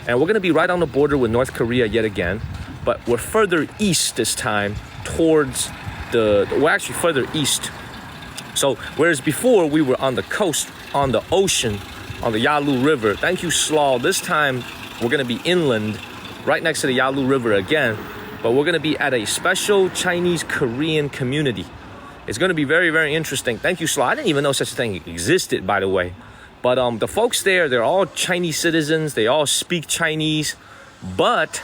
And we're going to be right on the border with North Korea yet again, but we're further east this time towards we're actually further east. So whereas before we were on the coast, on the ocean, on the Yalu River, thank you, Slaw. This time we're going to be inland, right next to the Yalu River again, but we're going to be at a special Chinese-Korean community. It's going to be very, very interesting. Thank you, Slaw. I didn't even know such a thing existed, by the way. But the folks there, they're all Chinese citizens. They all speak Chinese, but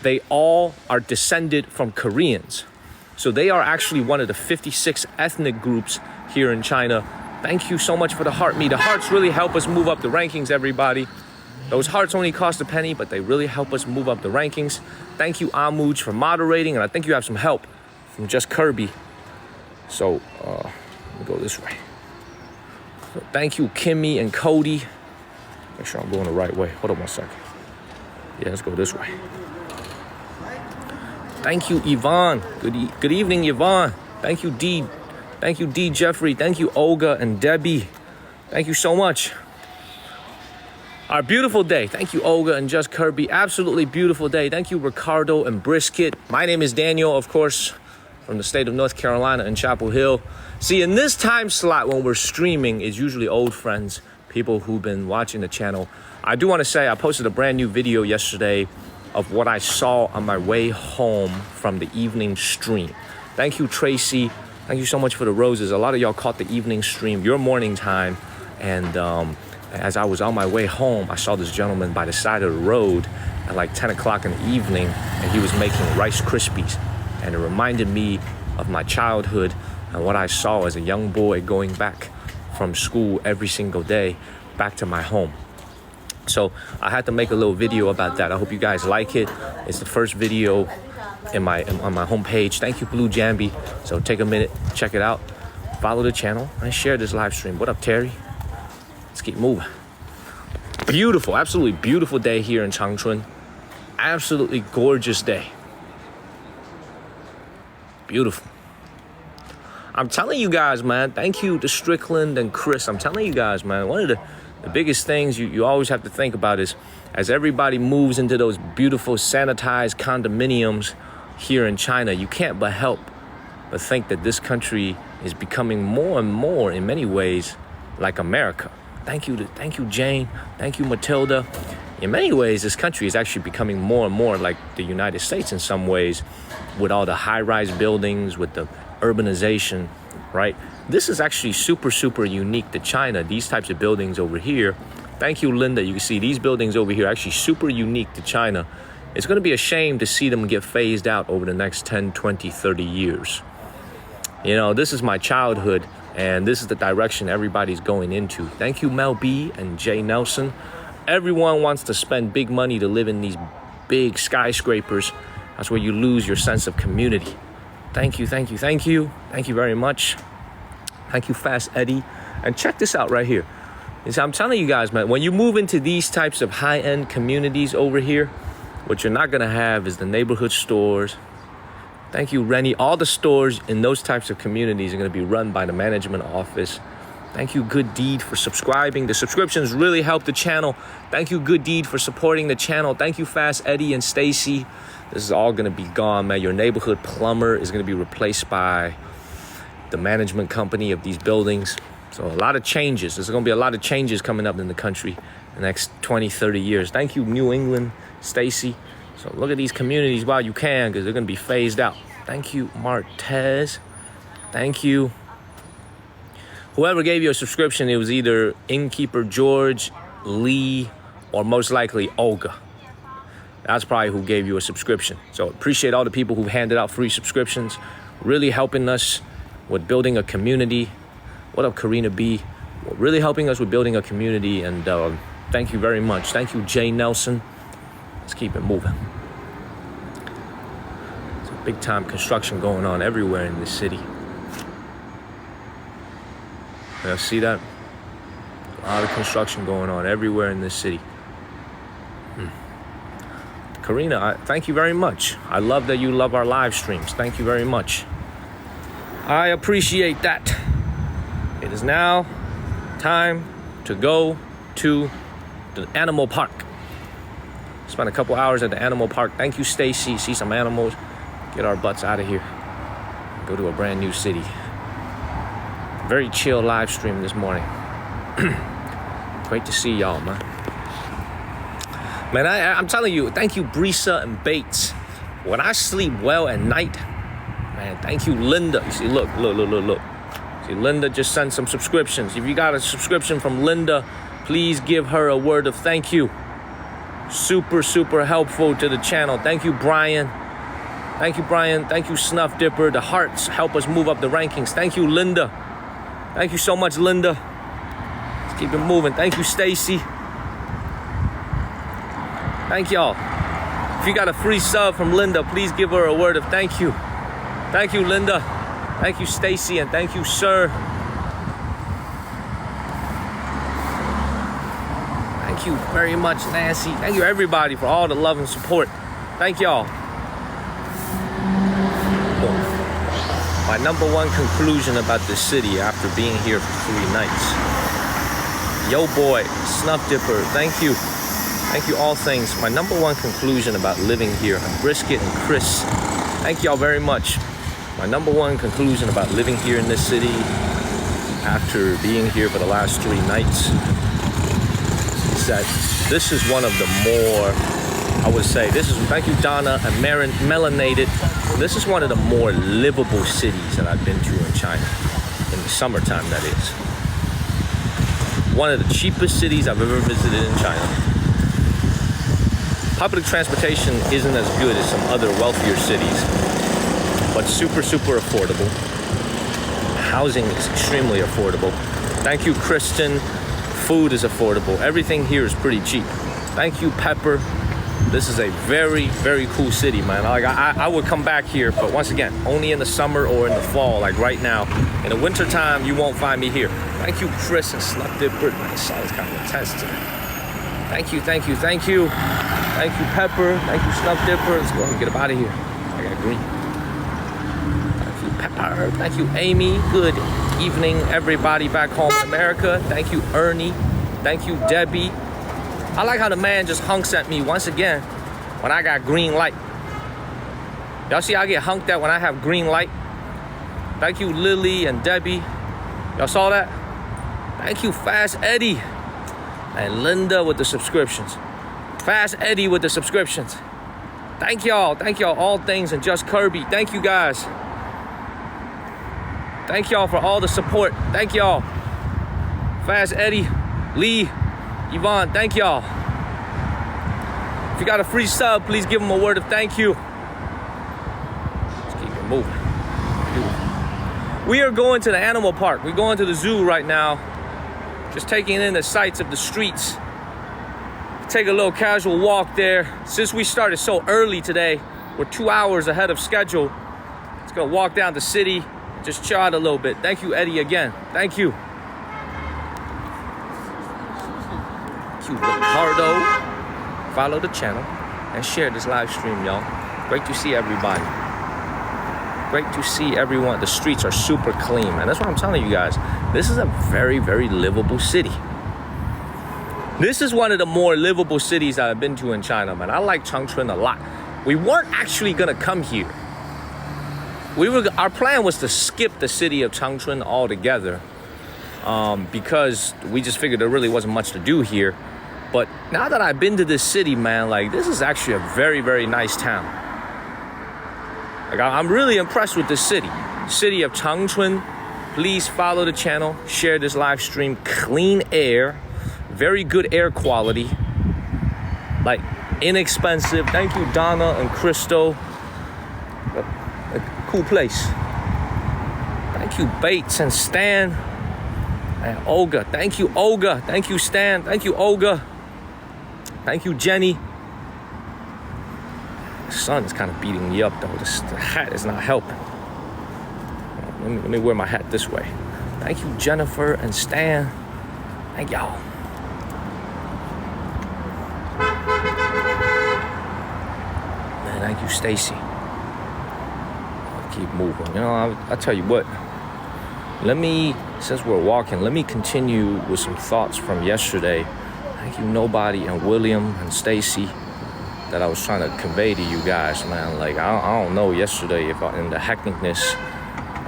they all are descended from Koreans. So they are actually one of the 56 ethnic groups here in China. Thank you so much for the heart me. The hearts really help us move up the rankings, everybody. Those hearts only cost a penny, but they really help us move up the rankings. Thank you, Amuj, for moderating, and I think you have some help from Just Kirby. So let me go this way. So thank you, Kimmy and Cody. Make sure I'm going the right way. Hold on one second. Yeah, let's go this way. Thank you, Yvonne. Good evening, Yvonne. Thank you, D. Thank you, D. Jeffrey. Thank you, Olga and Debbie. Thank you so much. Our beautiful day. Thank you, Olga and Just Kirby. Absolutely beautiful day. Thank you, Ricardo and Brisket. My name is Daniel, of course, from the state of North Carolina in Chapel Hill. See, in this time slot when we're streaming is usually old friends, people who've been watching the channel. I do want to say I posted a brand new video yesterday of what I saw on my way home from the evening stream. Thank you, Tracy. Thank you so much for the roses. A lot of y'all caught the evening stream, your morning time. And as I was on my way home, I saw this gentleman by the side of the road at like 10 o'clock in the evening, and he was making Rice Krispies. And it reminded me of my childhood and what I saw as a young boy going back from school every single day back to my home. So I had to make a little video about that. I hope you guys like it. It's the first video on my homepage. Thank you, Blue Jambi. So take a minute, check it out, follow the channel, and share this live stream. What up, Terry? Let's keep moving. Beautiful, absolutely beautiful day here in Changchun. Absolutely gorgeous day. Beautiful. I'm telling you guys, man, thank you to Strickland and Chris. I'm telling you guys, man, one of the biggest things you always have to think about is as everybody moves into those beautiful sanitized condominiums here in China, you can't but help but think that this country is becoming more and more in many ways like America. Thank you, Jane. Thank you, Matilda. In many ways, this country is actually becoming more and more like the United States in some ways, with all the high-rise buildings, with the urbanization, right? This is actually super, super unique to China. These types of buildings over here. Thank you, Linda. You can see these buildings over here are actually super unique to China. It's going to be a shame to see them get phased out over the next 10, 20, 30 years. You know, this is my childhood, and this is the direction everybody's going into. Thank you, Mel B and Jay Nelson. Everyone wants to spend big money to live in these big skyscrapers. That's where you lose your sense of community. Thank you, thank you, thank you. Thank you very much. Thank you, Fast Eddie. And check this out right here. I'm telling you guys, man, when you move into these types of high-end communities over here, what you're not going to have is the neighborhood stores. Thank you, Rennie. All the stores in those types of communities are going to be run by the management office. Thank you, Good Deed, for subscribing. The subscriptions really help the channel. Thank you, Good Deed, for supporting the channel. Thank you, Fast Eddie and Stacy. This is all going to be gone, man. Your neighborhood plumber is going to be replaced by the management company of these buildings. So a lot of changes. There's going to be a lot of changes coming up in the country in the next 20, 30 years. Thank you, New England, Stacy. So look at these communities while you can, because they're going to be phased out. Thank you, Martez. Thank you. Whoever gave you a subscription, it was either Innkeeper George, Lee, or most likely Olga. That's probably who gave you a subscription. So appreciate all the people who handed out free subscriptions, really helping us with building a community. What up, Karina B? Really helping us with building a community, and thank you very much. Thank you, Jay Nelson. Let's keep it moving. There's a big time construction going on everywhere in this city. You see that? A lot of construction going on everywhere in this city. Karina, thank you very much. I love that you love our live streams. Thank you very much. I appreciate that. It is now time to go to the animal park. Spent a couple hours at the animal park. Thank you, Stacy. See some animals. Get our butts out of here. Go to a brand new city. Very chill live stream this morning. Great to see y'all, man. Man, I'm telling you, thank you, Brisa and Bates. When I sleep well at night, man, thank you, Linda. You see, look. See, Linda just sent some subscriptions. If you got a subscription from Linda, please give her a word of thank you. Super, super helpful to the channel. Thank you, Brian. Thank you, Brian. Thank you, Snuff Dipper. The hearts help us move up the rankings. Thank you, Linda. Thank you so much, Linda. Let's keep it moving. Thank you, Stacy. Thank y'all. If you got a free sub from Linda, please give her a word of thank you. Thank you, Linda. Thank you, Stacy, and thank you, sir. Thank you very much, Nancy. Thank you, everybody, for all the love and support. Thank y'all. My number one conclusion about this city after being here for 3 nights. Yo, boy, Snuff Dipper, thank you. Thank you, all things. My number one conclusion about living here, and Brisket and Chris, thank y'all very much. My number one conclusion about living here in this city after being here for the last 3 nights is that this is one of the more, I would say, thank you, Donna and Melanated. This is one of the more livable cities that I've been to in China, in the summertime, that is. One of the cheapest cities I've ever visited in China. Public transportation isn't as good as some other wealthier cities, but super, super affordable. Housing is extremely affordable. Thank you, Kristen. Food is affordable. Everything here is pretty cheap. Thank you, Pepper. This is a very, very cool city, man. Like I would come back here, but once again, only in the summer or in the fall, like right now. In the winter time, you won't find me here. Thank you, Chris and Snuff Dipper. My son's kind of intense today. Thank you, thank you, thank you. Thank you, Pepper. Thank you, Snuff Dipper. Let's go ahead and get up out of here. I got green. Thank you, Pepper. Thank you, Amy. Good evening, everybody back home in America. Thank you, Ernie. Thank you, Debbie. I like how the man just hunks at me once again when I got green light. Y'all see I get hunked at when I have green light? Thank you, Lily and Debbie. Y'all saw that? Thank you, Fast Eddie. And Linda with the subscriptions. Fast Eddie with the subscriptions. Thank y'all. Thank y'all, all things, and Just Kirby. Thank you, guys. Thank y'all for all the support. Thank y'all. Fast Eddie, Lee, Yvonne, thank y'all. If you got a free sub, please give them a word of thank you. Let's keep it moving. We are going to the animal park. We're going to the zoo right now. Just taking in the sights of the streets. Take a little casual walk there. Since we started so early today, we're 2 hours ahead of schedule. Let's go walk down the city, just chill out a little bit. Thank you, Eddie, again. Thank you. Ricardo, follow the channel and share this live stream, y'all. Great to see everybody. Great to see everyone. The streets are super clean, man. That's what I'm telling you guys. This is a very, very livable city. This is one of the more livable cities I've been to in China, man. I like Changchun a lot. We weren't actually gonna come here. Our plan was to skip the city of Changchun altogether, because we just figured there really wasn't much to do here. But now that I've been to this city, man, like this is actually a very, very nice town. Like I'm really impressed with this city. City of Changchun. Please follow the channel, share this live stream. Clean air, very good air quality, like inexpensive. Thank you, Donna and Crystal. A cool place. Thank you, Bates and Stan and Olga. Thank you, Olga. Thank you, Stan. Thank you, Olga. Thank you, Jenny. The sun is kind of beating me up, though. The hat is not helping. Let me wear my hat this way. Thank you, Jennifer and Stan. Thank y'all. Man, thank you, Stacy. I'll keep moving. You know, I'll tell you what. Since we're walking, let me continue with some thoughts from yesterday. Thank you, Nobody and William and Stacy. that I was trying to convey to you guys, man. Like, I don't know yesterday if in the hecticness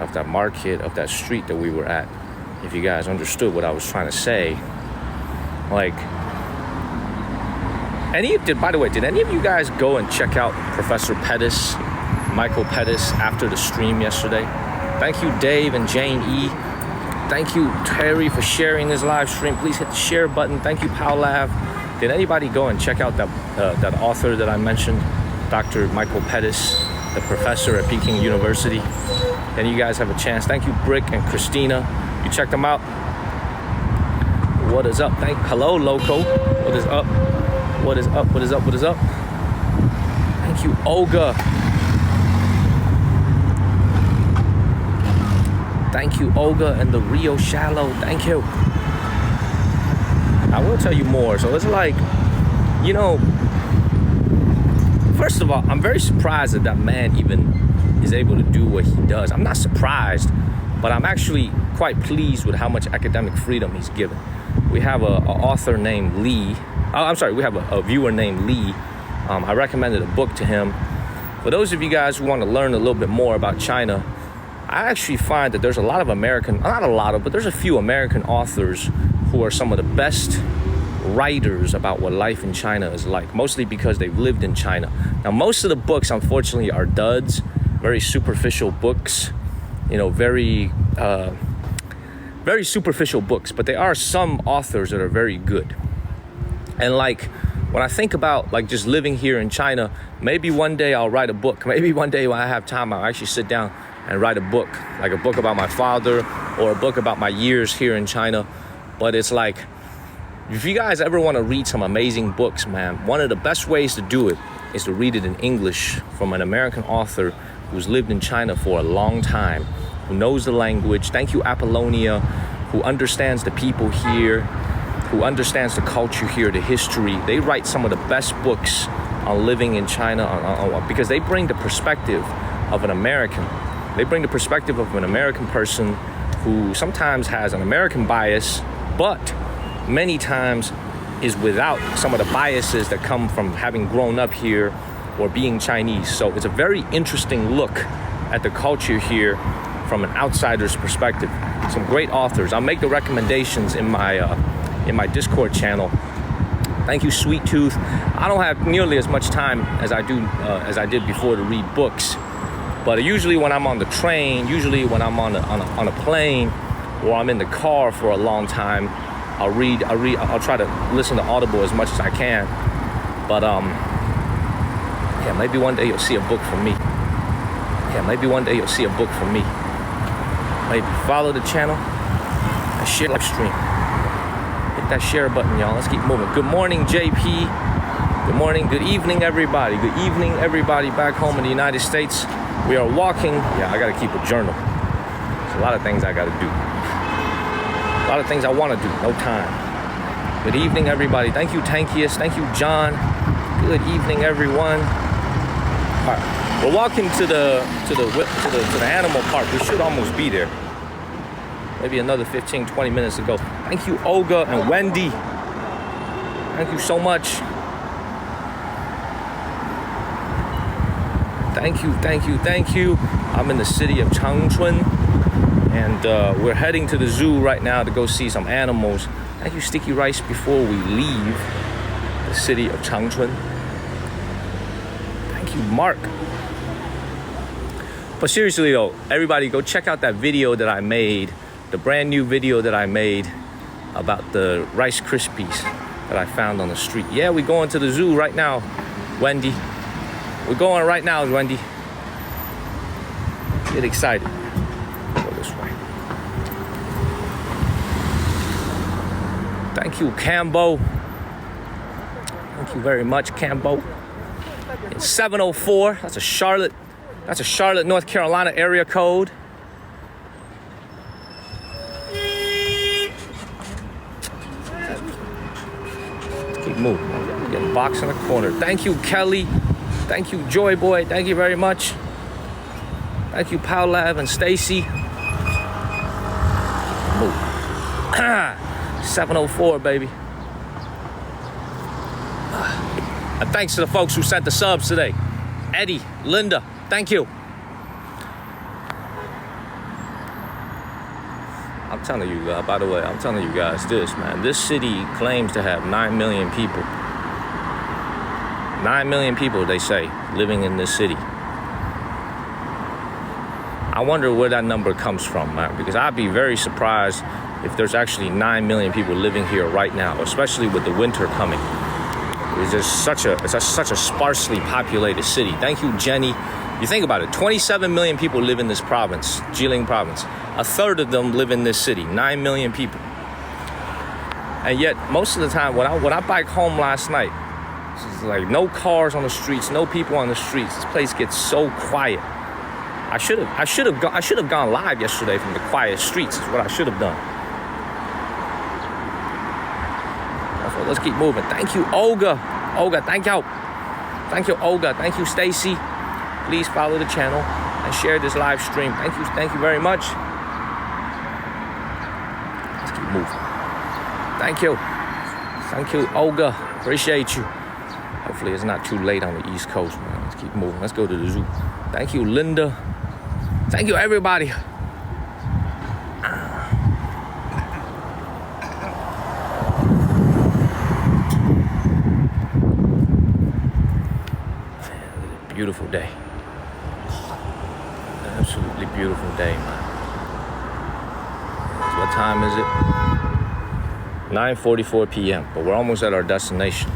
of that market, of that street that we were at, if you guys understood what I was trying to say. Like, by the way, did any of you guys go and check out Professor Pettis, Michael Pettis, after the stream yesterday? Thank you, Dave and Jane E. Thank you, Terry, for sharing this live stream. Please hit the share button. Thank you, Paulav. Did anybody go and check out that author that I mentioned, Dr. Michael Pettis, the professor at Peking University? Any of you guys have a chance? Thank you, Brick and Christina. You checked them out? What is up? Hello, Loco. What is up? What is up? What is up? What is up? Thank you, Olga. Thank you, Olga and the Rio Shallow. Thank you. I will tell you more. So it's like, you know, first of all, I'm very surprised that man even is able to do what he does. I'm not surprised, but I'm actually quite pleased with how much academic freedom he's given. We have an author named Lee. We have a viewer named Lee. I recommended a book to him. For those of you guys who want to learn a little bit more about China, I actually find that there's a lot of but there's a few American authors who are some of the best writers about what life in China is like, mostly because they've lived in China. Now, most of the books, unfortunately, are duds, very superficial books, you know, very superficial books, but there are some authors that are very good. And like, when I think about like just living here in China, maybe one day I'll write a book. Maybe one day when I have time, I'll actually sit down and write a book, like a book about my father or a book about my years here in China. But it's like, if you guys ever want to read some amazing books, man, one of the best ways to do it is to read it in English from an American author who's lived in China for a long time, who knows the language. Thank you, Apollonia, who understands the people here, who understands the culture here, the history. They write some of the best books on living in China because they bring the perspective of an American. They bring the perspective of an American person who sometimes has an American bias, but many times is without some of the biases that come from having grown up here or being Chinese. So it's a very interesting look at the culture here from an outsider's perspective. Some great authors. I'll make the recommendations in my Discord channel. Thank you, Sweet Tooth. I don't have nearly as much time as I did before to read books, but usually when I'm on the train, usually when I'm on a plane, or I'm in the car for a long time, I'll try to listen to Audible as much as I can. But yeah, maybe one day you'll see a book from me. Maybe follow the channel and share live stream. Hit that share button, y'all. Let's keep moving. Good morning, JP. Good morning. Good evening, everybody. Good evening, everybody back home in the United States. We are walking. Yeah, I gotta keep a journal. There's a lot of things I gotta do. A lot of things I want to do. No time. Good evening, everybody. Thank you, Tankius. Thank you, John. Good evening, everyone. All right, we're walking to the animal park. We should almost be there. Maybe another 15, 20 minutes to go. Thank you, Olga and Wendy. Thank you so much. Thank you. I'm in the city of Changchun, and we're heading to the zoo right now to go see some animals. Thank you, Sticky Rice, before we leave the city of Changchun. Thank you, Mark. But seriously though, everybody go check out that video that I made, the brand new video that I made about the Rice Krispies that I found on the street. Yeah, we're going to the zoo right now, Wendy. We're going right now, Wendy. Get excited. Go this way. Thank you, Cambo. Thank you very much, Cambo. It's 704. That's a Charlotte, North Carolina area code. Let's keep moving. Get a box in the corner. Thank you, Kelly. Thank you, Joy Boy. Thank you very much. Thank you, Paulav and Stacy. Move. 704, baby. And thanks to the folks who sent the subs today. Eddie, Linda, thank you. I'm telling you, by the way, I'm telling you guys this, man. This city claims to have 9 million people. 9 million people, they say, living in this city. I wonder where that number comes from, man, because I'd be very surprised if there's actually 9 million people living here right now, especially with the winter coming. It's just such a sparsely populated city. Thank you, Jenny. You think about it, 27 million people live in this province, Jilin province. A third of them live in this city, 9 million people. And yet, most of the time, when I bike home last night, it's like no cars on the streets, no people on the streets. This place gets so quiet. I should have gone live yesterday from the quiet streets. Is what I should have done. So let's keep moving. Thank you, Olga. Olga, thank you. Thank you, Olga. Thank you, Stacy. Please follow the channel and share this live stream. Thank you very much. Let's keep moving. Thank you, Olga. Appreciate you. Hopefully it's not too late on the East Coast, man. Let's keep moving. Let's go to the zoo. Thank you, Linda. Thank you, everybody. Beautiful day. Absolutely beautiful day, man. So what time is it? 9:44 p.m. But we're almost at our destination.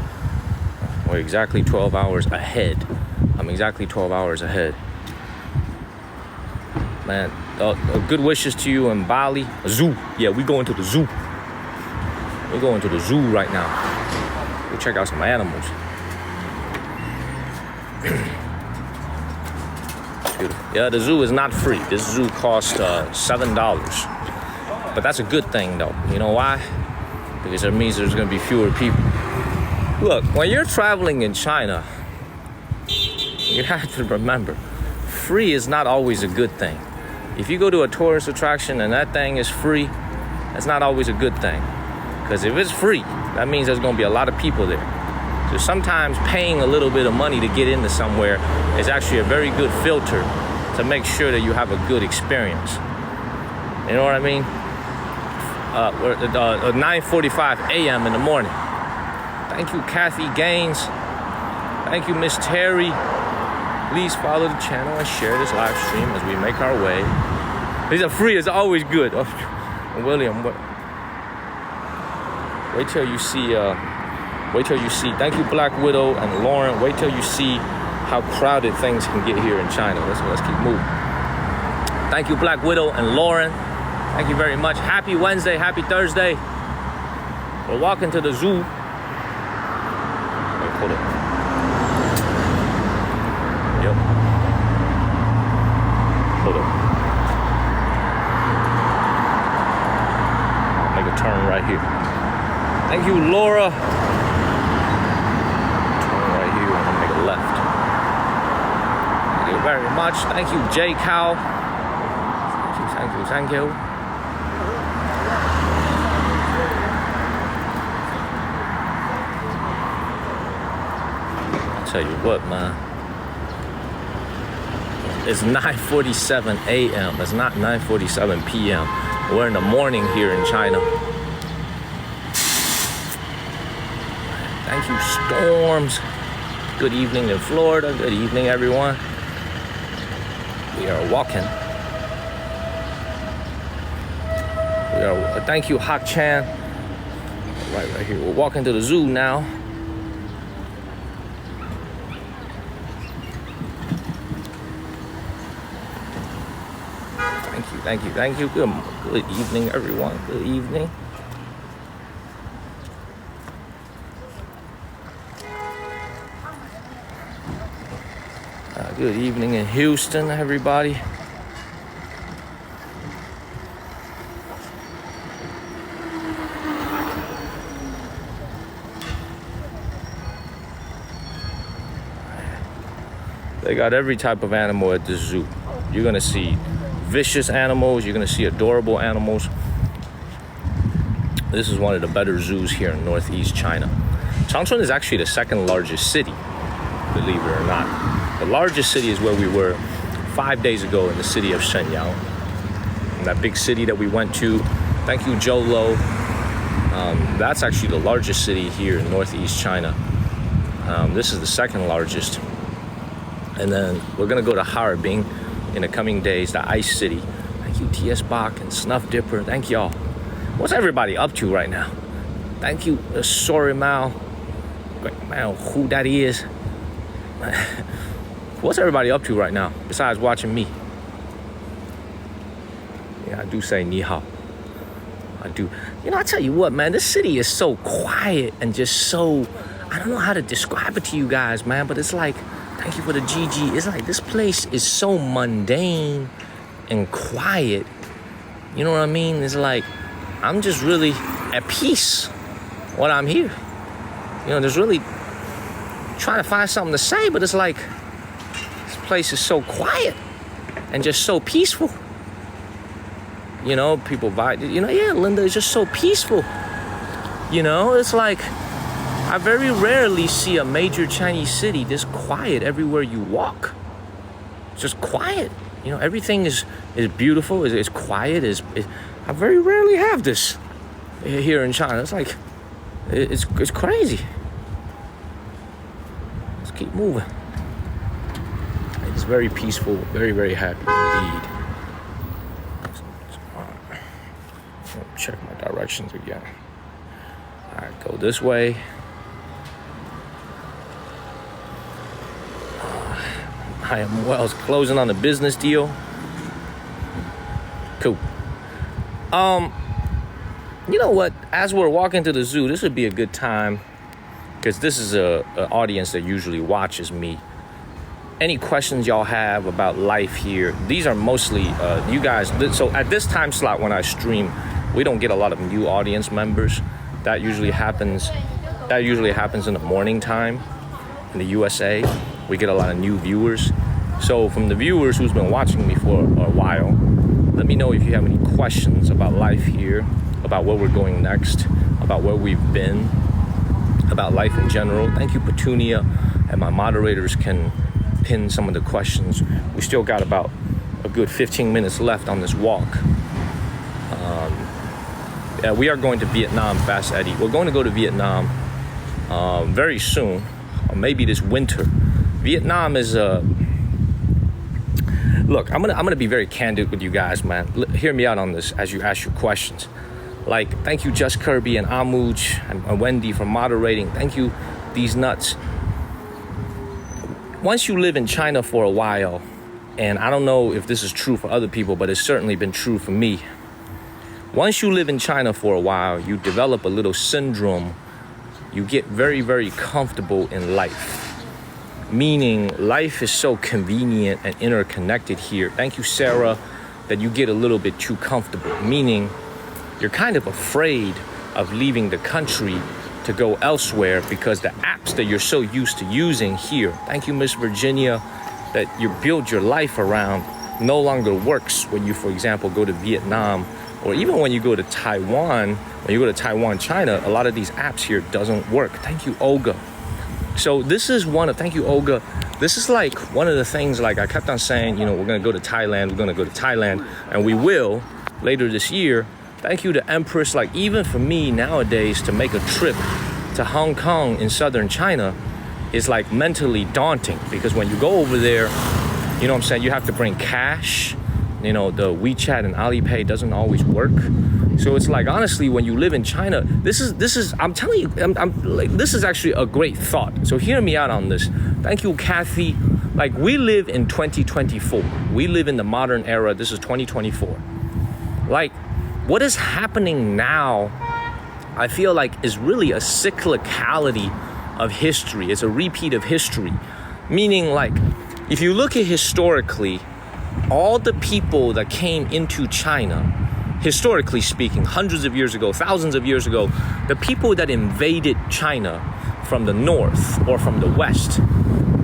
We're exactly 12 hours ahead. I'm exactly 12 hours ahead. Man, good wishes to you in Bali. A zoo. Yeah, we going to the zoo. We're going to the zoo right now. Go check out some animals. Yeah, the zoo is not free. This zoo costs $7. But that's a good thing, though. You know why? Because it means there's going to be fewer people. Look, when you're traveling in China, you have to remember, free is not always a good thing. If you go to a tourist attraction and that thing is free, that's not always a good thing. Because if it's free, that means there's going to be a lot of people there. So sometimes paying a little bit of money to get into somewhere is actually a very good filter to make sure that you have a good experience. You know what I mean? We're at 9:45 a.m. in the morning. Thank you, Kathy Gaines. Thank you, Miss Terry. Please follow the channel and share this live stream as we make our way. These are free, is always good. Oh, William, wait till you see. Thank you, Black Widow and Lauren. Wait till you see how crowded things can get here in China. Let's keep moving. Thank you, Black Widow and Lauren. Thank you very much. Happy Wednesday, happy Thursday. We're walking to the zoo. Wait, hold it. Yep. Hold up. Make a turn right here. Thank you, Laura. Turn right here and then make a left. Thank you very much. Thank you, J Cow. Thank you. I'll tell you what, man. It's 9:47 a.m. It's not 9:47 p.m. We're in the morning here in China. Thank you, Storms. Good evening in Florida. Good evening, everyone. We are walking. Thank you, Hak Chan. Right here. We're walking to the zoo now. Thank you. Good evening, everyone. Good evening. Good evening in Houston, everybody. They got every type of animal at this zoo. You're gonna see vicious animals, you're gonna see adorable animals. This is one of the better zoos here in Northeast China. Changchun is actually the second largest city, believe it or not. The largest city is where we were 5 days ago in the city of Shenyang. And that big city that we went to. Thank you, Jolo. That's actually the largest city here in Northeast China. This is the second largest. And then we're gonna go to Harbin in the coming days, the ice city. Thank you, T.S. Bach and Snuff Dipper. Thank y'all. What's everybody up to right now? Thank you, Sorry Mao. Man, who that is. What's everybody up to right now besides watching me? Yeah, I do say ni hao. I do. You know, I tell you what, man, this city is so quiet and just so, I don't know how to describe it to you guys, man, but it's like, thank you for the GG. It's like this place is so mundane and quiet. You know what I mean? It's like, I'm just really at peace when I'm here. You know, there's really trying to find something to say, but it's like, this place is so quiet and just so peaceful. You know, people vibe, you know, yeah, Linda is just so peaceful. You know, it's like, I very rarely see a major Chinese city this quiet everywhere you walk. It's just quiet. You know, everything is beautiful, is quiet. I very rarely have this here in China. It's like, it's crazy. Let's keep moving. It's very peaceful, very, very happy indeed. Check my directions again. All right, go this way. I am Wells closing on a business deal. Cool. You know what? As we're walking to the zoo, this would be a good time because this is an audience that usually watches me. Any questions y'all have about life here? These are mostly you guys. So at this time slot when I stream, we don't get a lot of new audience members. That usually happens in the morning time in the USA. We get a lot of new viewers. So from the viewers who's been watching me for a while, let me know if you have any questions about life here, about where we're going next, about where we've been, about life in general. Thank you, Petunia, and my moderators can pin some of the questions. We still got about a good 15 minutes left on this walk. We are going to Vietnam, Fast Eddie. We're going to go to Vietnam very soon, or maybe this winter. Vietnam is look, I'm gonna be very candid with you guys, man. Hear me out on this as you ask your questions. Like, thank you, Just Kirby and Amuj and Wendy for moderating. Thank you, These Nuts. Once you live in China for a while, and I don't know if this is true for other people, but it's certainly been true for me. Once you live in China for a while, you develop a little syndrome. You get very, very comfortable in life. Meaning life is so convenient and interconnected here. Thank you, Sarah, that you get a little bit too comfortable. Meaning you're kind of afraid of leaving the country to go elsewhere because the apps that you're so used to using here, thank you, Miss Virginia, that you build your life around no longer works when you, for example, go to Vietnam, or even when you go to Taiwan, China, a lot of these apps here doesn't work. Thank you, Olga. So this is thank you, Olga. This is like one of the things, like I kept on saying, you know, we're gonna go to Thailand, and we will later this year. Thank you to Empress. Like, even for me nowadays, to make a trip to Hong Kong in southern China is like mentally daunting, because when you go over there, you know what I'm saying, you have to bring cash. You know, the WeChat and Alipay doesn't always work. So it's like, honestly, when you live in China, this is I'm telling you, I'm like, this is actually a great thought. So hear me out on this. Thank you, Kathy. Like, we live in 2024. We live in the modern era. This is 2024. Like, what is happening now, I feel like, is really a cyclicality of history. It's a repeat of history. Meaning, like, if you look at historically, all the people that came into China, historically speaking, hundreds of years ago, thousands of years ago, the people that invaded China from the north or from the west,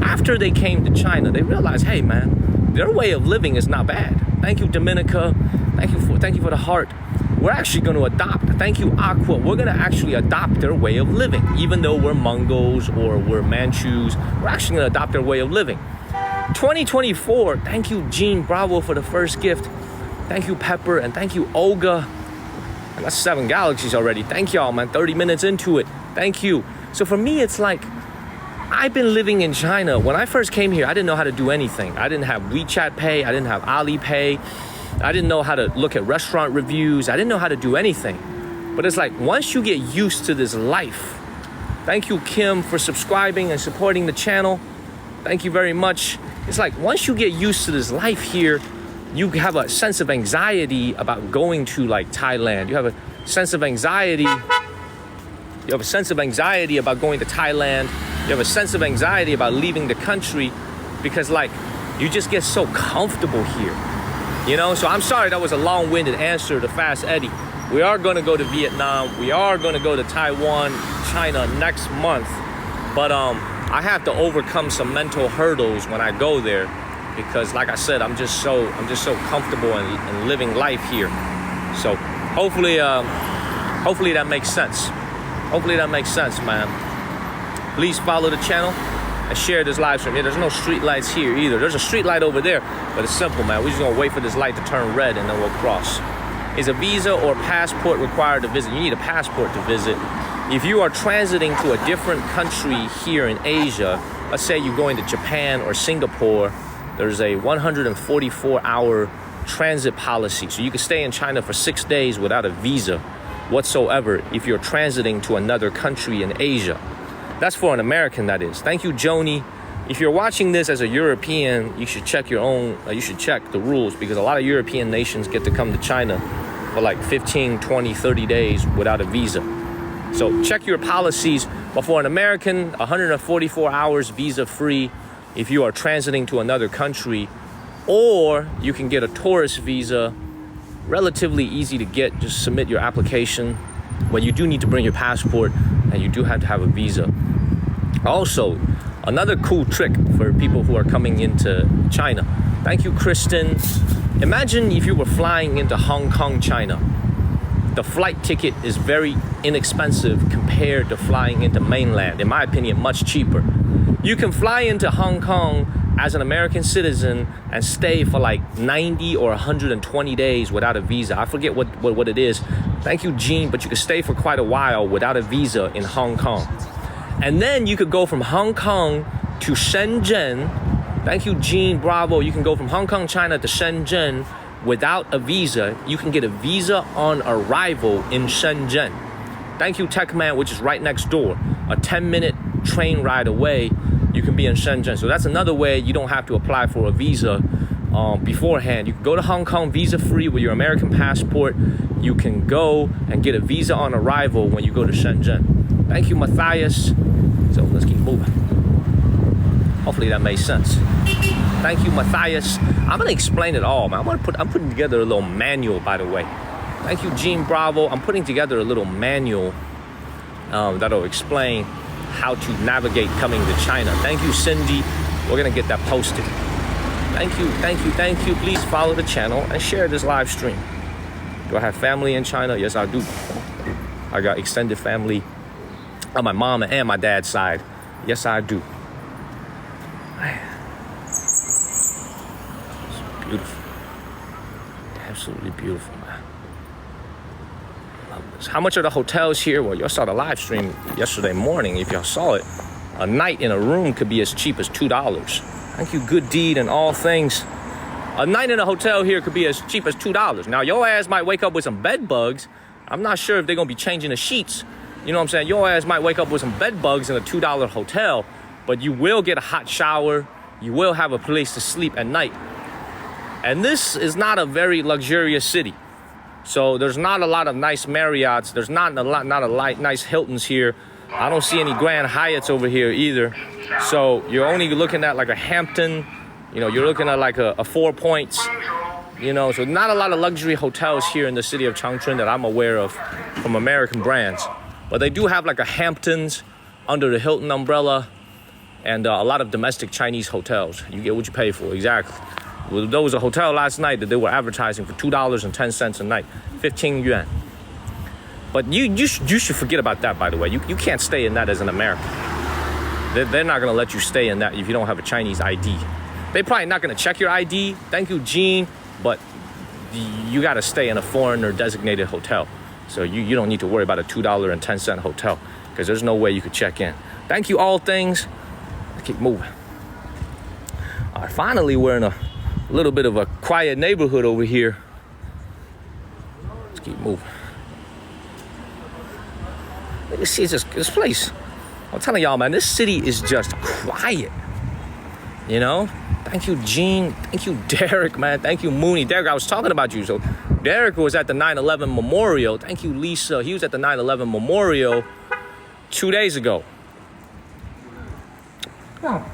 after they came to China, they realized, hey man, their way of living is not bad. Thank you, Dominica. Thank you for the heart. we're actually going to adopt, thank you, Aqua, we're going to actually adopt their way of living. Even though we're Mongols or we're Manchus, we're actually going to adopt their way of living. 2024, thank you, Gene Bravo, for the first gift. Thank you, Pepper, and thank you, Olga. And that's 7 galaxies already. Thank y'all, man. 30 minutes into it. Thank you. So for me, it's like, I've been living in China. When I first came here, I didn't know how to do anything. I didn't have WeChat Pay. I didn't have Alipay. I didn't know how to look at restaurant reviews. I didn't know how to do anything. But it's like, once you get used to this life, thank you, Kim, for subscribing and supporting the channel. Thank you very much. It's like, once you get used to this life here, you have a sense of anxiety about going to like Thailand. You have a sense of anxiety. You have a sense of anxiety about going to Thailand. You have a sense of anxiety about leaving the country because like, you just get so comfortable here. You know, so I'm sorry that was a long-winded answer to Fast Eddie. We are going to go to Vietnam. We are going to go to Taiwan, China next month. But I have to overcome some mental hurdles when I go there because, like I said, I'm just so comfortable in living life here. So hopefully that makes sense. Hopefully that makes sense, man. Please follow the channel and share this live stream. Yeah, there's no street lights here either. There's a street light over there, but it's simple, man. We're just gonna wait for this light to turn red and then we'll cross. Is a visa or passport required to visit? You need a passport to visit. If you are transiting to a different country here in Asia, let's say you're going to Japan or Singapore, there's a 144-hour transit policy. So you can stay in China for 6 days without a visa whatsoever if you're transiting to another country in Asia. That's for an American, that is. Thank you, Joni. If you're watching this as a European, you should check you should check the rules because a lot of European nations get to come to China for like 15, 20, 30 days without a visa. So check your policies. But for an American, 144 hours visa free if you are transiting to another country, or you can get a tourist visa, relatively easy to get. Just submit your application. When you do need to bring your passport and you do have to have a visa. Also, another cool trick for people who are coming into China. Thank you, Kristen. Imagine if you were flying into Hong Kong, China. The flight ticket is very inexpensive compared to flying into mainland. In my opinion, much cheaper. You can fly into Hong Kong as an American citizen and stay for like 90 or 120 days without a visa. I forget what it is. Thank you, Gene, but you can stay for quite a while without a visa in Hong Kong. And then you could go from Hong Kong to Shenzhen. Thank you, Gene Bravo. You can go from Hong Kong, China to Shenzhen without a visa. You can get a visa on arrival in Shenzhen. Thank you, Techman, which is right next door. A 10-minute train ride away, you can be in Shenzhen. So that's another way you don't have to apply for a visa beforehand. You can go to Hong Kong visa-free with your American passport. You can go and get a visa on arrival when you go to Shenzhen. Thank you, Matthias. So let's keep moving. Hopefully that made sense. Thank you, Matthias. I'm gonna explain it all, man. I'm putting together a little manual, by the way. Thank you, Gene Bravo. I'm putting together a little manual that'll explain how to navigate coming to China. Thank you, Cindy. We're gonna get that posted. Thank you, thank you, thank you. Please follow the channel and share this live stream. Do I have family in China? Yes, I do. I got extended family on my mom and my dad's side. Yes, I do. It's beautiful. Absolutely beautiful, man. Love this. How much are the hotels here? Well, y'all saw the live stream yesterday morning. If y'all saw it, a night in a room could be as cheap as $2. Thank you, Good Deed and All Things. A night in a hotel here could be as cheap as $2. Now, your ass might wake up with some bed bugs. I'm not sure if they're gonna be changing the sheets. You know what I'm saying? Your ass might wake up with some bed bugs in a $2 hotel, but you will get a hot shower. You will have a place to sleep at night. And this is not a very luxurious city. So there's not a lot of nice Marriotts. There's not a lot nice Hiltons here. I don't see any Grand Hyatts over here either. So you're only looking at like a Hampton. You know, you're looking at like a Four Points. You know, so not a lot of luxury hotels here in the city of Changchun that I'm aware of from American brands. But they do have like a Hamptons under the Hilton umbrella and a lot of domestic Chinese hotels. You get what you pay for, exactly. Well, there was a hotel last night that they were advertising for $2.10 a night. 15 yuan. But you should forget about that, by the way. You can't stay in that as an American. They're not gonna let you stay in that if you don't have a Chinese ID. They're probably not gonna check your ID. Thank you, Gene. But you gotta stay in a foreigner designated hotel. So you don't need to worry about a $2.10 hotel because there's no way you could check in. Thank you, all things. Let's keep moving. All right, finally, we're in a little bit of a quiet neighborhood over here. Let's keep moving. Let me see this place. I'm telling y'all, man, this city is just quiet. You know? Thank you, Gene. Thank you, Derek, man. Thank you, Mooney. Derek, I was talking about you. So Derek was at the 9/11 memorial. Thank you, Lisa. He was at the 9/11 memorial 2 days ago.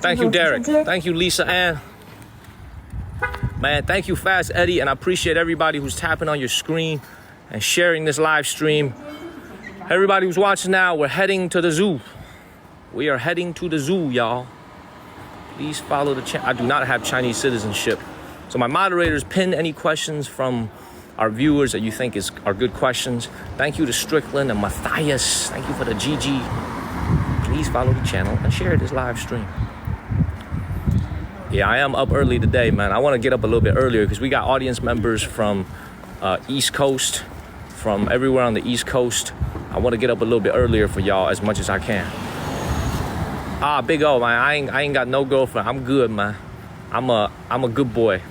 Thank you, Derek. Thank you, Lisa Ann. Man, thank you, Fast Eddie. And I appreciate everybody who's tapping on your screen and sharing this live stream. Everybody who's watching now, we're heading to the zoo. We are heading to the zoo, y'all. Please follow the channel. I do not have Chinese citizenship. So my moderators, pin any questions from our viewers that you think are good questions. Thank you to Strickland and Matthias. Thank you for the GG. Please follow the channel and share this live stream. Yeah, I am up early today, man. I want to get up a little bit earlier because we got audience members from East Coast, from everywhere on the East Coast. I want to get up a little bit earlier for y'all as much as I can. Big O, man. I ain't got no girlfriend. I'm good, man. I'm a good boy.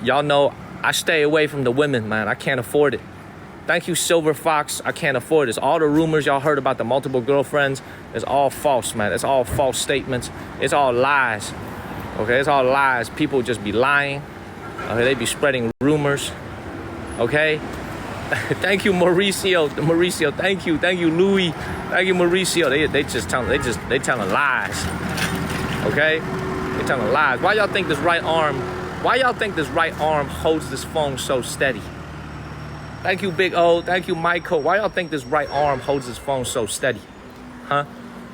Y'all know I stay away from the women, man. I can't afford it. Thank you, Silver Fox. I can't afford this. All the rumors y'all heard about the multiple girlfriends is all false, man. It's all false statements. It's all lies. Okay, it's all lies. People just be lying. Okay, they be spreading rumors. Okay. Thank you, Mauricio. Mauricio, thank you, Louis. Thank you, Mauricio. They telling lies. Okay, they telling lies. Why y'all think this right arm? Why y'all think this right arm holds this phone so steady? Thank you, Big O. Thank you, Michael. Why y'all think this right arm holds this phone so steady? Huh?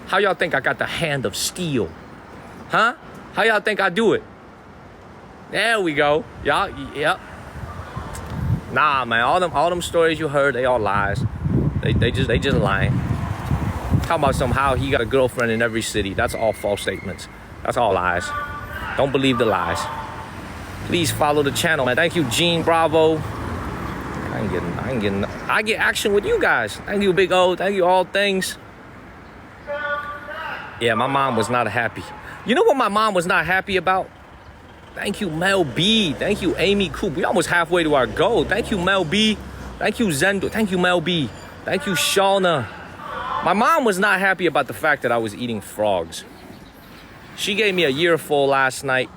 How y'all think I got the hand of steel? Huh? How y'all think I do it? There we go. Y'all, yep. Nah, man. All them stories you heard, they all lies. They just lying. Talking about somehow he got a girlfriend in every city. That's all false statements. That's all lies. Don't believe the lies. Please follow the channel, man. Thank you, Gene Bravo. I get action with you guys. Thank you, Big O. Thank you, all things. Yeah, my mom was not happy. You know what my mom was not happy about? Thank you, Mel B. Thank you, Amy Coop. We almost halfway to our goal. Thank you, Mel B. Thank you, Zendo. Thank you, Mel B. Thank you, Shauna. My mom was not happy about the fact that I was eating frogs. She gave me a earful last night,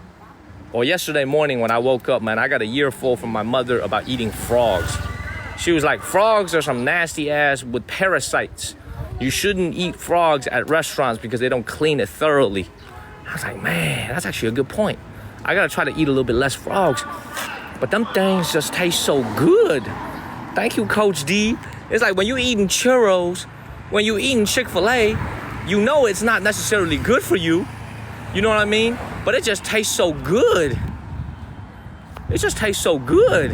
or yesterday morning when I woke up, man. I got a earful from my mother about eating frogs. She was like, frogs are some nasty ass with parasites. You shouldn't eat frogs at restaurants because they don't clean it thoroughly. I was like, man, that's actually a good point. I gotta try to eat a little bit less frogs. But them things just taste so good. Thank you, Coach D. It's like when you eating churros, when you eating Chick-fil-A, you know it's not necessarily good for you. You know what I mean? But it just tastes so good. It just tastes so good.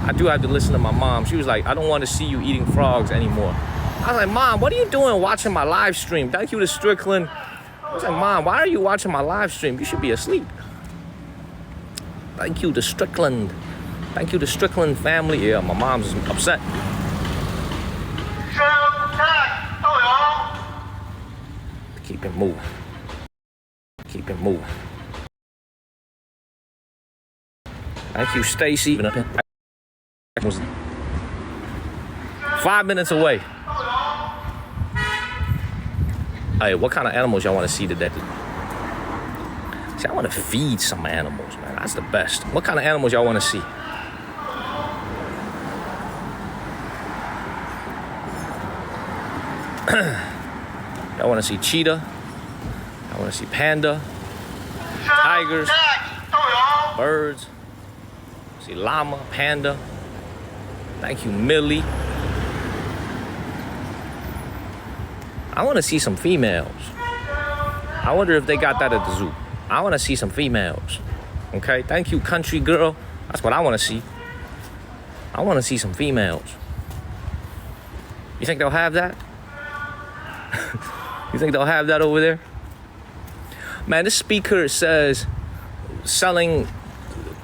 I do have to listen to my mom. She was like, I don't want to see you eating frogs anymore. I was like, Mom, what are you doing watching my live stream? Thank you to Strickland. I was like, Mom, why are you watching my live stream? You should be asleep. Thank you to Strickland. Thank you to Strickland family. Yeah, my mom's upset. Keep it moving. Keep it moving. Thank you, Stacy. 5 minutes away. Hey, what kind of animals y'all want to see today? See, I want to feed some animals, man. That's the best. What kind of animals y'all want to see? Y'all want to see cheetah? I want to see panda, tigers, birds. See llama, panda. Thank you, Millie. I want to see some females. I wonder if they got that at the zoo. I want to see some females. Okay, thank you, country girl. That's what I want to see. I want to see some females. You think they'll have that? You think they'll have that over there? Man, this speaker says selling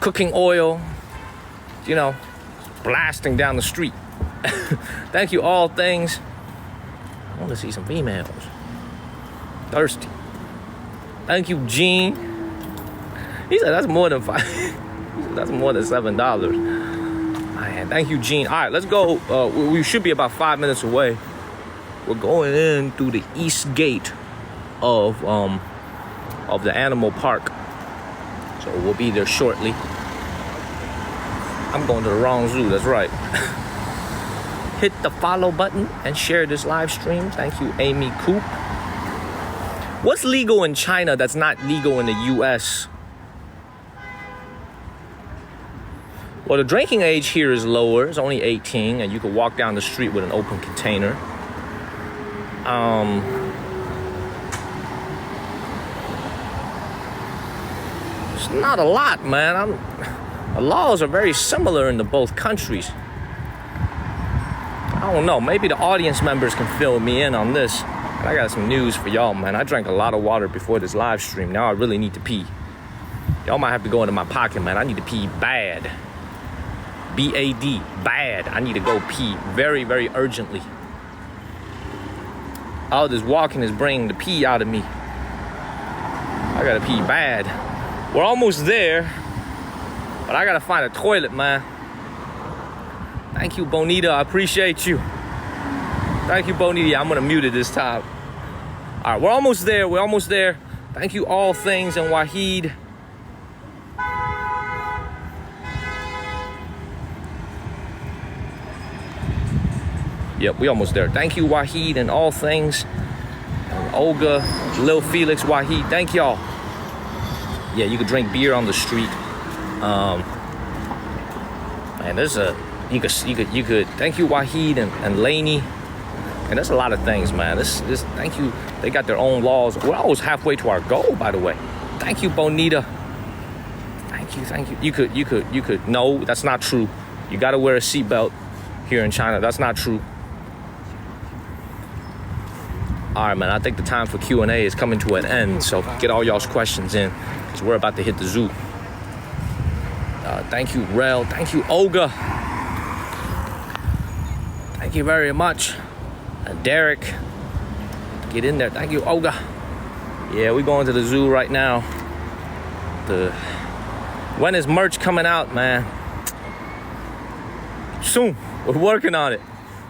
cooking oil, you know, blasting down the street. Thank you, all things. I want to see some females. Thirsty. Thank you, Gene. He said that's more than that's more than $7. Man, thank you, Gene. All right, let's go. We should be about 5 minutes away. We're going in through the east gate of the animal park. So we'll be there shortly. I'm going to the wrong zoo, that's right. Hit the follow button and share this live stream. Thank you, Amy Coop. What's legal in China that's not legal in the US? Well, the drinking age here is lower. It's only 18, and you can walk down the street with an open container. It's not a lot, man. The laws are very similar in both countries. I don't know. Maybe the audience members can fill me in on this. I got some news for y'all, man. I drank a lot of water before this live stream. Now I really need to pee. Y'all might have to go into my pocket, man. I need to pee bad. B-A-D, bad. I need to go pee very, very urgently. All this walking is bringing the pee out of me. I gotta pee bad. We're almost there, but I gotta find a toilet, man. Thank you, Bonita. I appreciate you. Thank you, Bonita. I'm gonna mute it this time. All right, we're almost there. We're almost there. Thank you, All Things and Wahid. Yep, we almost there. Thank you, Wahid and All Things. And Olga, Lil Felix, Wahid. Thank y'all. Yeah, you could drink beer on the street. Man, there's a you could. Thank you, Wahid and Laney. And there's a lot of things, man. This. Thank you. They got their own laws. We're always halfway to our goal, by the way. Thank you, Bonita. Thank you. You could. No, that's not true. You got to wear a seatbelt here in China. That's not true. All right, man. I think the time for Q&A is coming to an end. So get all y'all's questions in, because we're about to hit the zoo. Thank you, Rel. Thank you, Olga. Thank you very much. Derek, get in there. Thank you, Olga. Yeah, we're going to the zoo right now. When is merch coming out, man? Soon. We're working on it.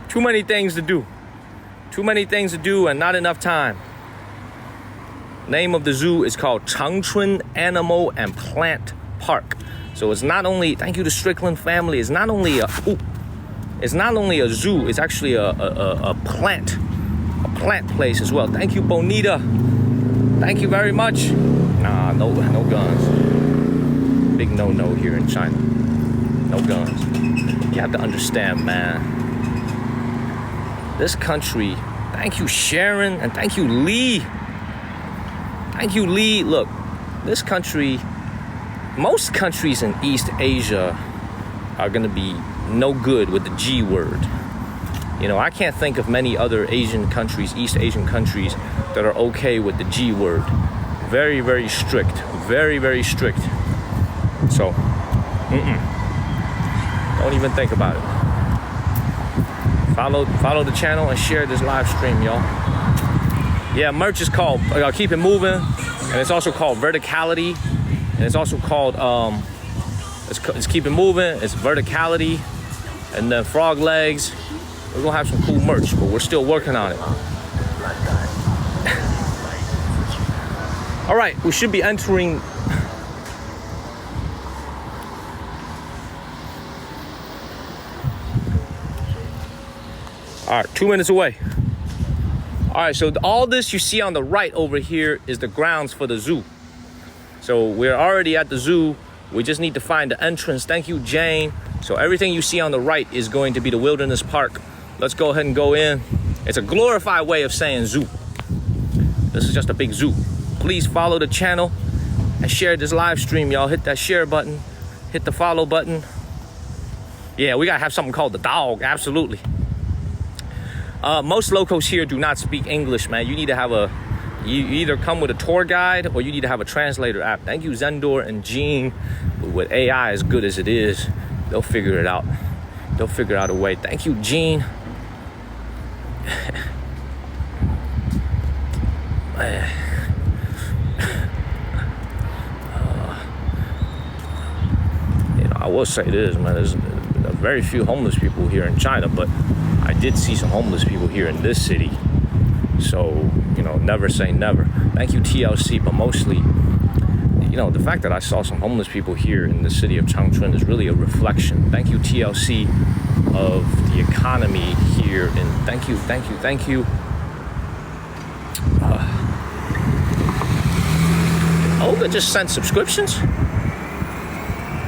Too many things to do. And not enough time. Name of the zoo is called Changchun Animal and Plant Park. So it's not only, thank you to Strickland family, it's not only a zoo, it's actually a plant place as well. Thank you, Bonita. Thank you very much. Nah, no guns. Big no here in China. No guns. You have to understand, man. This country, thank you, Sharon, and thank you, Lee. Thank you, Lee. Look, this country, most countries in East Asia are gonna be no good with the G word. You know, I can't think of many other Asian countries, East Asian countries, that are okay with the G word. Very, very strict. Very, very strict. So, don't even think about it. Follow the channel and share this live stream, y'all. Yeah, merch is called Keep It Moving, and it's also called Verticality, and it's also called it's Keep It Moving, it's Verticality, and then Frog Legs. We're gonna have some cool merch, but we're still working on it. All right, we should be entering. All right, 2 minutes away. All right, so all this you see on the right over here is the grounds for the zoo. So we're already at the zoo. We just need to find the entrance. Thank you, Jane. So everything you see on the right is going to be the wilderness park. Let's go ahead and go in. It's a glorified way of saying zoo. This is just a big zoo. Please follow the channel and share this live stream, y'all. Hit that share button. Hit the follow button. Yeah, we gotta have something called the dog. Absolutely. Most locals here do not speak English, man. You need to have you either come with a tour guide or you need to have a translator app. Thank you, Zendor and Gene. With AI as good as it is, they'll figure it out. They'll figure out a way. Thank you, Gene. Man. I will say this, man, there's very few homeless people here in China, but I did see some homeless people here in this city. So, never say never. Thank you, TLC, but mostly, the fact that I saw some homeless people here in the city of Changchun is really a reflection. Thank you, TLC, of the economy here. And thank you. Olga just sent subscriptions?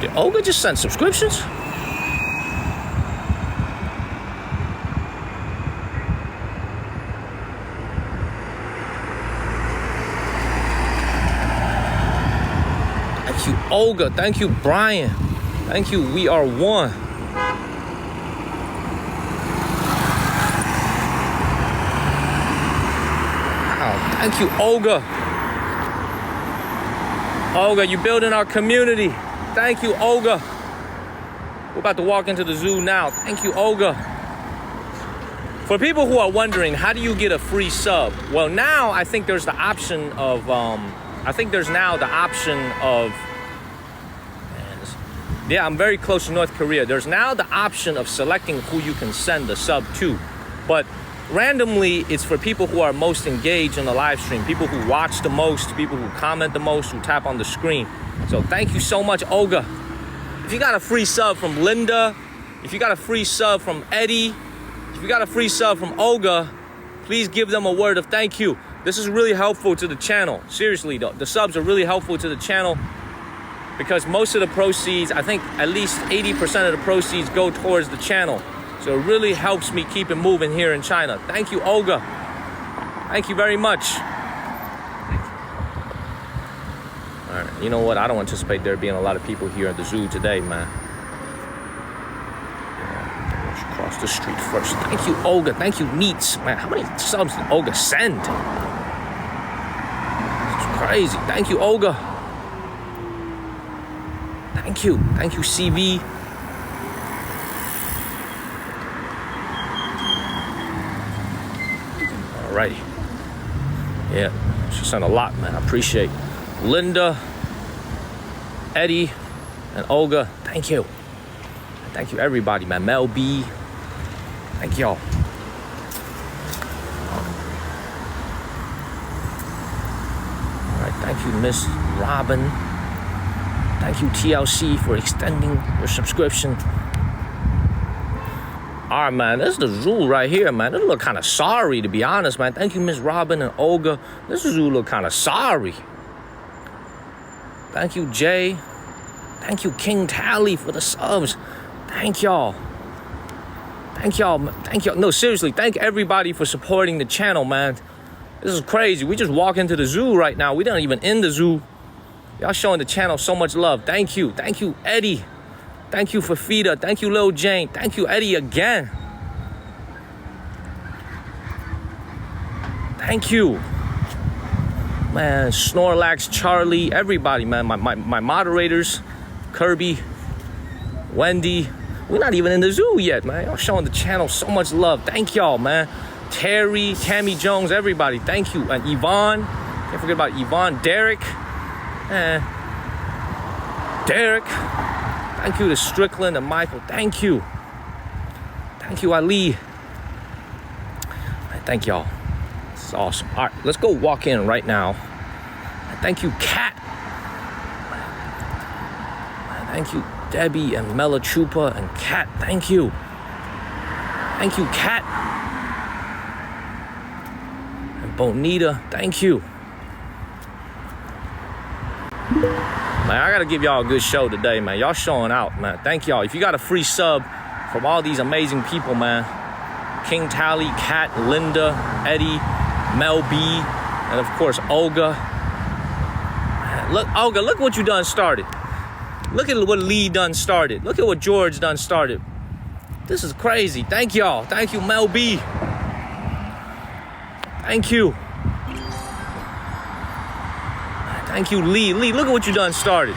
Did Olga just send subscriptions? Thank you, Olga. Thank you, Brian. Thank you, We Are One. Wow, thank you, Olga. Olga, you're building our community. Thank you, Olga. We're about to walk into the zoo now. Thank you, Olga. For people who are wondering, how do you get a free sub? Well, now I think there's the option of, yeah, I'm very close to North Korea. There's now the option of selecting who you can send the sub to. But randomly, it's for people who are most engaged in the live stream, people who watch the most, people who comment the most, who tap on the screen. So thank you so much, Olga. If you got a free sub from Linda, if you got a free sub from Eddie, if you got a free sub from Olga, please give them a word of thank you. This is really helpful to the channel. Seriously, though, the subs are really helpful to the channel because most of the proceeds, I think at least 80% of the proceeds go towards the channel. So it really helps me keep it moving here in China. Thank you, Olga. Thank you very much. All right, you know what? I don't anticipate there being a lot of people here at the zoo today, man. Let's cross the street first. Thank you, Olga. Thank you, Neats. Man, how many subs did Olga send? It's crazy. Thank you, Olga. Thank you. Thank you, CV. Alrighty. Yeah, she sent a lot, man. I appreciate Linda, Eddie, and Olga. Thank you. Thank you, everybody, man. Mel B. Thank y'all. All right, thank you, Miss Robin. Thank you, TLC, for extending your subscription. All right, man, this is the zoo right here, man. This look kind of sorry, to be honest, man. Thank you, Miss Robin and Olga. This zoo look kind of sorry. Thank you, Jay. Thank you, King Tally, for the subs. Thank y'all. Thank y'all. Thank y'all. No, seriously, thank everybody for supporting the channel, man. This is crazy. We just walk into the zoo right now. We not even in the zoo. Y'all showing the channel so much love. Thank you. Thank you, Eddie. Thank you, Fafita. Thank you, Lil Jane. Thank you, Eddie, again. Thank you. Man, Snorlax, Charlie, everybody, man. My moderators, Kirby, Wendy. We're not even in the zoo yet, man. Y'all showing the channel so much love. Thank y'all, man. Terry, Tammy Jones, everybody. Thank you. And Yvonne. Can't forget about Yvonne. Derek. Derek. Thank you to Strickland and Michael. Thank you. Thank you, Ali. Thank y'all. This is awesome. All right, let's go walk in right now. Thank you, Kat. Thank you, Debbie and Mela Chupa and Kat. Thank you. Thank you, Kat. And Bonita. Thank you. Man, I gotta give y'all a good show today, man. Y'all showing out, man. Thank y'all. If you got a free sub from all these amazing people, man. King Tally, Kat, Linda, Eddie, Mel B, and of course, Olga. Man, look, Olga, look what you done started. Look at what Lee done started. Look at what George done started. This is crazy. Thank y'all. Thank you, Mel B. Thank you. Thank you, Lee. Lee, look at what you done started.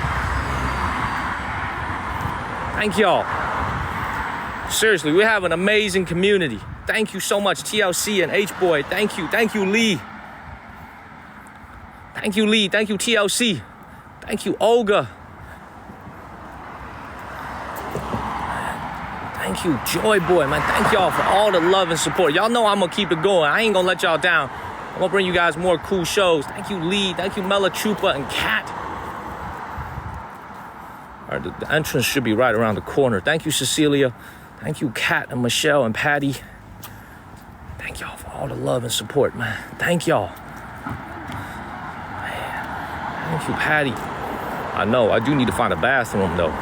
Thank y'all. Seriously, we have an amazing community. Thank you so much, TLC and H-Boy. Thank you. Thank you, Lee. Thank you, Lee. Thank you, TLC. Thank you, Olga. Thank you, Joy Boy, man. Thank y'all for all the love and support. Y'all know I'm gonna keep it going. I ain't gonna let y'all down. I'm gonna bring you guys more cool shows. Thank you, Lee. Thank you, Mela Chupa and Kat. All right, the entrance should be right around the corner. Thank you, Cecilia. Thank you, Kat and Michelle and Patty. Thank y'all for all the love and support, man. Thank y'all. Man. Thank you, Patty. I know, I do need to find a bathroom, though.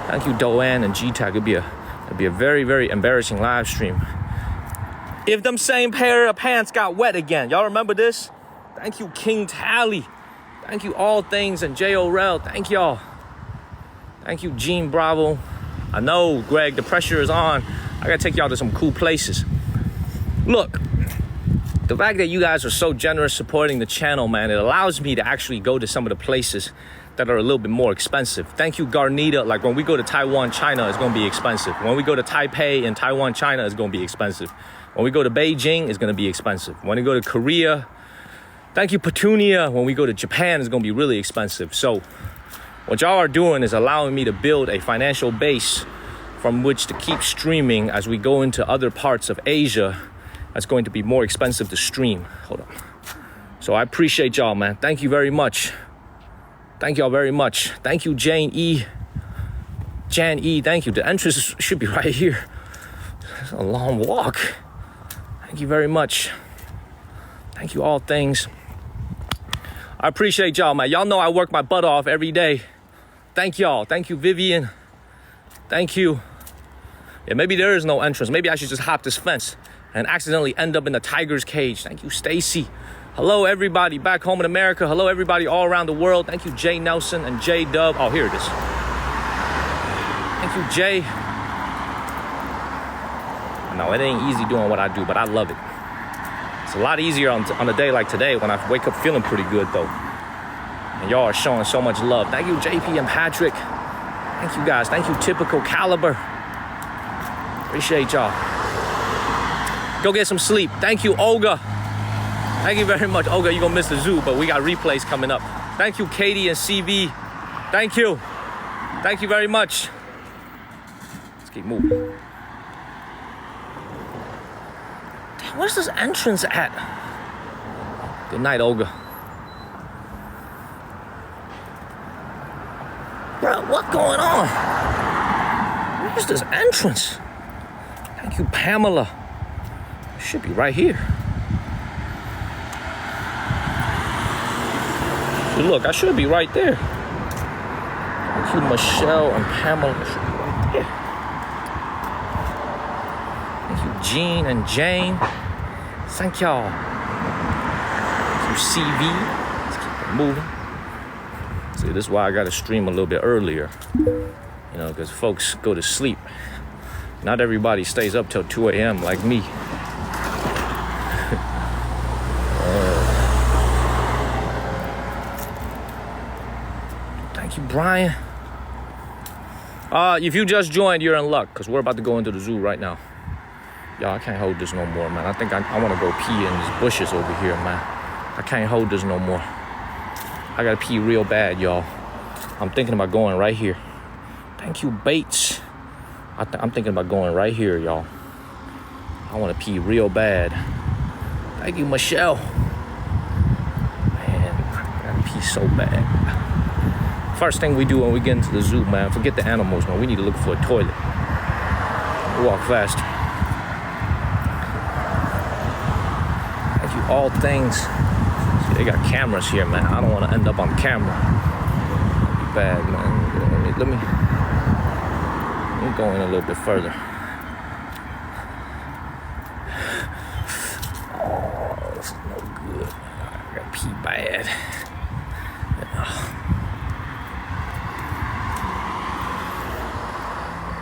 Thank you, Doanne and G-Tag. It'd be a very, very embarrassing live stream if them same pair of pants got wet again. Y'all remember this? Thank you, King Tally. Thank you, All Things and J. Orel. Thank y'all. Thank you, Gene Bravo. I know, Greg, the pressure is on. I gotta take y'all to some cool places. Look, the fact that you guys are so generous supporting the channel, man, it allows me to actually go to some of the places that are a little bit more expensive. Thank you, Garnita. Like when we go to Taiwan, China, it's gonna be expensive. When we go to Taipei and Taiwan, China, it's gonna be expensive. When we go to Beijing, it's gonna be expensive. When we go to Korea, thank you, Petunia. When we go to Japan, it's gonna be really expensive. So what y'all are doing is allowing me to build a financial base from which to keep streaming as we go into other parts of Asia that's going to be more expensive to stream. Hold on. So I appreciate y'all, man. Thank you very much. Thank y'all very much. Thank you, Jane E. Jan E, thank you. The entrance should be right here. It's a long walk. Thank you very much. Thank you, All Things. I appreciate y'all, man. Y'all know I work my butt off every day. Thank y'all. Thank you, Vivian. Thank you. Yeah, maybe there is no entrance. Maybe I should just hop this fence and accidentally end up in the tiger's cage. Thank you, Stacy. Hello, everybody back home in America. Hello, everybody all around the world. Thank you, Jay Nelson and Jay Dub. Oh, here it is. Thank you, Jay. No, it ain't easy doing what I do, but I love it. It's a lot easier on a day like today when I wake up feeling pretty good, though. And y'all are showing so much love. Thank you, JP and Patrick. Thank you, guys. Thank you, Typical Caliber. Appreciate y'all. Go get some sleep. Thank you, Olga. Thank you very much. Olga, you're gonna miss the zoo, but we got replays coming up. Thank you, Katie and CV. Thank you. Thank you very much. Let's keep moving. Damn, where's this entrance at? Good night, Olga. Bro, what's going on? Where's this entrance? Thank you, Pamela. It should be right here. Look, I should be right there. Thank you, Michelle and Pamela. I should be right there. Thank you, Jean and Jane. Thank y'all. Thank you, CV. Let's keep it moving. See, this is why I gotta stream a little bit earlier. You know, because folks go to sleep. Not everybody stays up till 2 a.m. like me. Thank you, Brian. If you just joined, you're in luck, because we're about to go into the zoo right now. Y'all, I can't hold this no more, man. I think I want to go pee in these bushes over here, man. I can't hold this no more. I gotta pee real bad, y'all. I'm thinking about going right here. Thank you, Bates. I'm thinking about going right here, y'all. I want to pee real bad. Thank you, Michelle. Man, I gotta pee so bad. First thing we do when we get into the zoo, man, forget the animals, man. We need to look for a toilet. Walk fast. Thank you, All Things. See, they got cameras here, man. I don't want to end up on camera. That'd be bad, man. Let me go in a little bit further. Oh, this is no good. I gotta pee bad.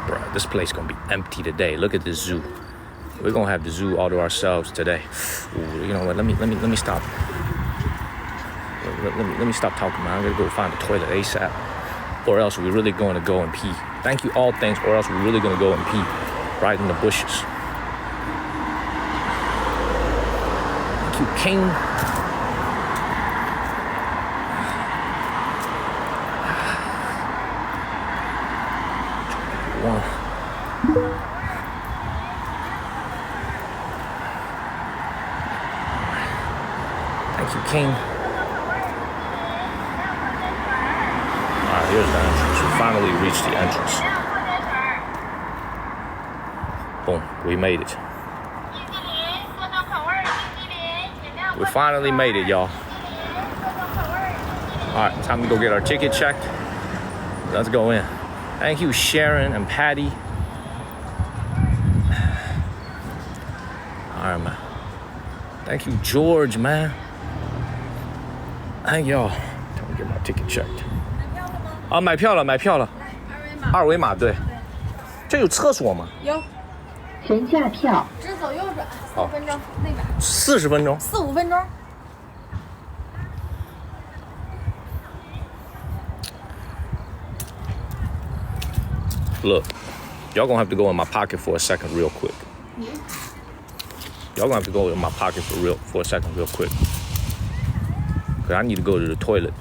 Bruh, This place gonna be empty today. Look at this zoo. We're gonna have the zoo all to ourselves today. Ooh, you know what? Let me stop. Let me stop talking, man. I'm gonna go find the toilet ASAP, or else we're really going to go and pee. Thank you, all things, or else we're really gonna go and pee right in the bushes. Thank you, King. One. Thank you, King. Alright, here's the entrance. We finally reached the entrance. Boom, we made it. We finally made it, y'all. Alright, time to go get our ticket checked. Let's go in. Thank you, Sharon and Patty. Alright, man. Thank you, George, man. Thank y'all. Time to get my ticket checked. 啊，买票了，买票了。二维码，对。这有厕所吗？有。全价票。直走右转，4分钟，那边。40分钟。4、5分钟。Look, y'all gonna have to go in my pocket for a second real quick. Y'all gonna have to go in my pocket for a second real quick. Cause I need to go to the toilet.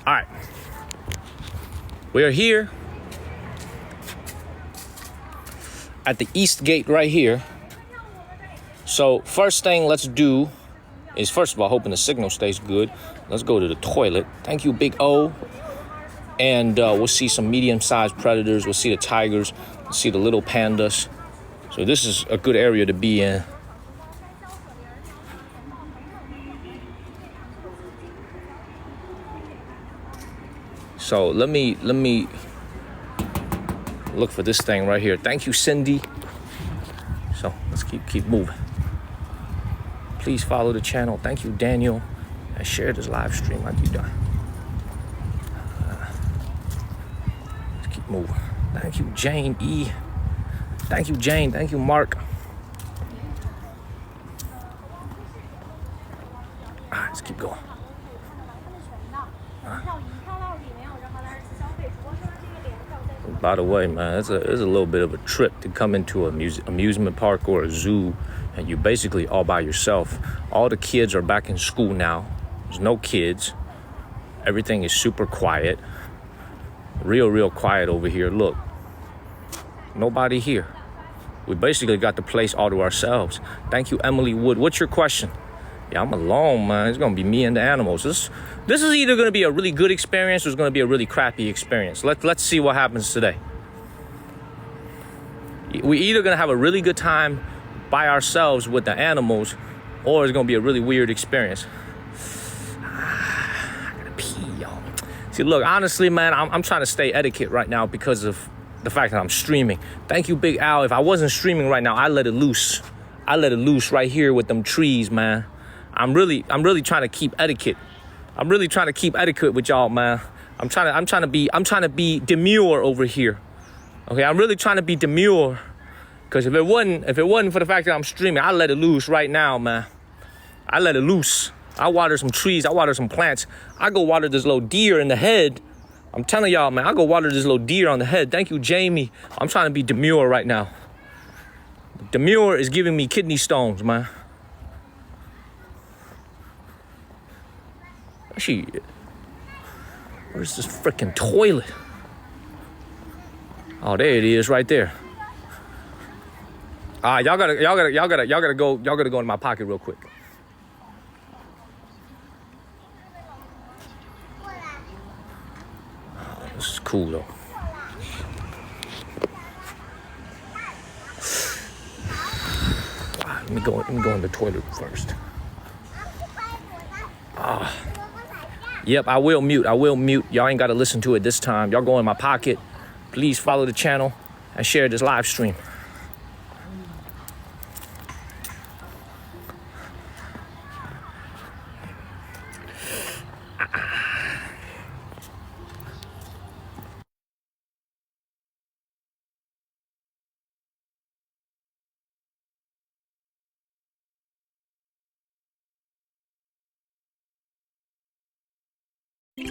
All right. We are here at the East Gate right here. So first thing let's do is, first of all, hoping the signal stays good. Let's go to the toilet. Thank you, Big O. And we'll see some medium-sized predators. We'll see the tigers. We'll see the little pandas. So this is a good area to be in. So let me look for this thing right here. Thank you, Cindy. So let's keep moving. Please follow the channel. Thank you, Daniel. And share this live stream like you done. Let's keep moving. Thank you, Jane E. Thank you, Jane. Thank you, Mark. All right, let's keep going. By the way, man, it's a little bit of a trip to come into a amusement park or a zoo, and you're basically all by yourself. All the kids are back in school now. There's no kids. Everything is super quiet. Real quiet over here. Look, nobody here. We basically got the place all to ourselves. Thank you, Emily Wood. What's your question? Yeah, I'm alone, man. It's gonna be me and the animals. This is either gonna be a really good experience or it's gonna be a really crappy experience. Let's see what happens today. We're either gonna have a really good time by ourselves with the animals, or it's gonna be a really weird experience. I gotta pee, y'all. See, look, honestly, man, I'm trying to stay etiquette right now because of the fact that I'm streaming. Thank you, Big Al. If I wasn't streaming right now, I let it loose. I let it loose right here with them trees, man. I'm really trying to keep etiquette. I'm really trying to keep etiquette with y'all, man. I'm trying to be demure over here. Okay, I'm really trying to be demure. Cause if it wasn't for the fact that I'm streaming, I let it loose right now, man. I let it loose. I water some trees, I water some plants. I go water this little deer in the head. I'm telling y'all, man, I go water this little deer on the head. Thank you, Jamie. I'm trying to be demure right now. Demure is giving me kidney stones, man. Shit. Where's this freaking toilet? Oh, there it is, right there. All right, y'all gotta go in my pocket real quick. Oh, this is cool though. Let me go in the toilet first. Yep, I will mute. Y'all ain't got to listen to it this time. Y'all go in my pocket. Please follow the channel and share this live stream. Ah,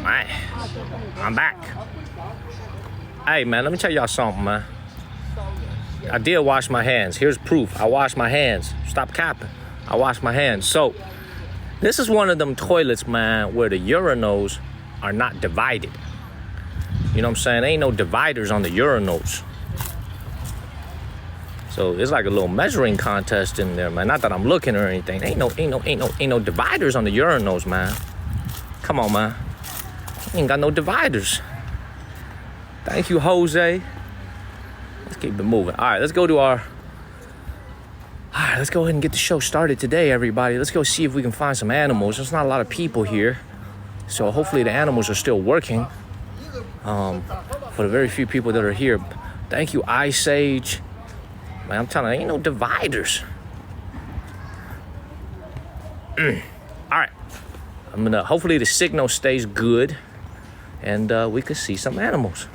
man, I'm back. Hey, man, let me tell y'all something, man. I did wash my hands. Here's proof. I washed my hands. Stop capping. I washed my hands. So, this is one of them toilets, man, where the urinals are not divided. You know what I'm saying? Ain't no dividers on the urinals. So it's like a little measuring contest in there, man. Not that I'm looking or anything. Ain't no dividers on the urinals, man. Come on, man. Ain't got no dividers. Thank you, Jose. Let's keep it moving. All right, let's go ahead and get the show started today, everybody. Let's go see if we can find some animals. There's not a lot of people here, so hopefully the animals are still working. For the very few people that are here, thank you, Ice Age. Man, I'm telling you, ain't no dividers. All right. Hopefully the signal stays good and we can see some animals.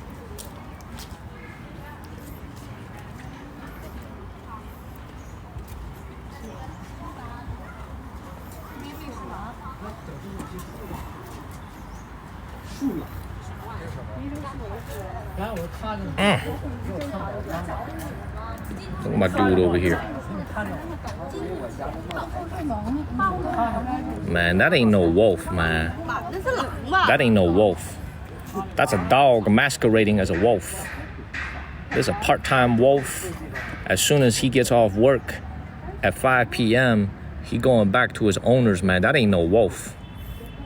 Look at my dude over here. Man, that ain't no wolf, man. That ain't no wolf. That's a dog masquerading as a wolf. There's a part-time wolf. As soon as he gets off work at 5 p.m., he going back to his owners, man. That ain't no wolf.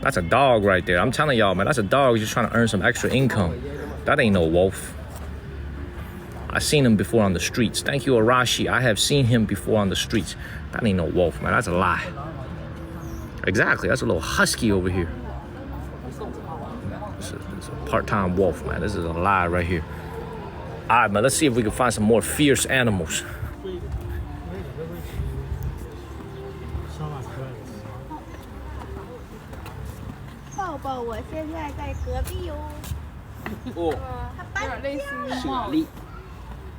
That's a dog right there. I'm telling y'all, man, that's a dog just trying to earn some extra income. That ain't no wolf. I seen him before on the streets. Thank you, Arashi. I have seen him before on the streets. That ain't no wolf, man. That's a lie. Exactly. That's a little husky over here. It's a part-time wolf, man. This is a lie right here. All right, man. Let's see if we can find some more fierce animals.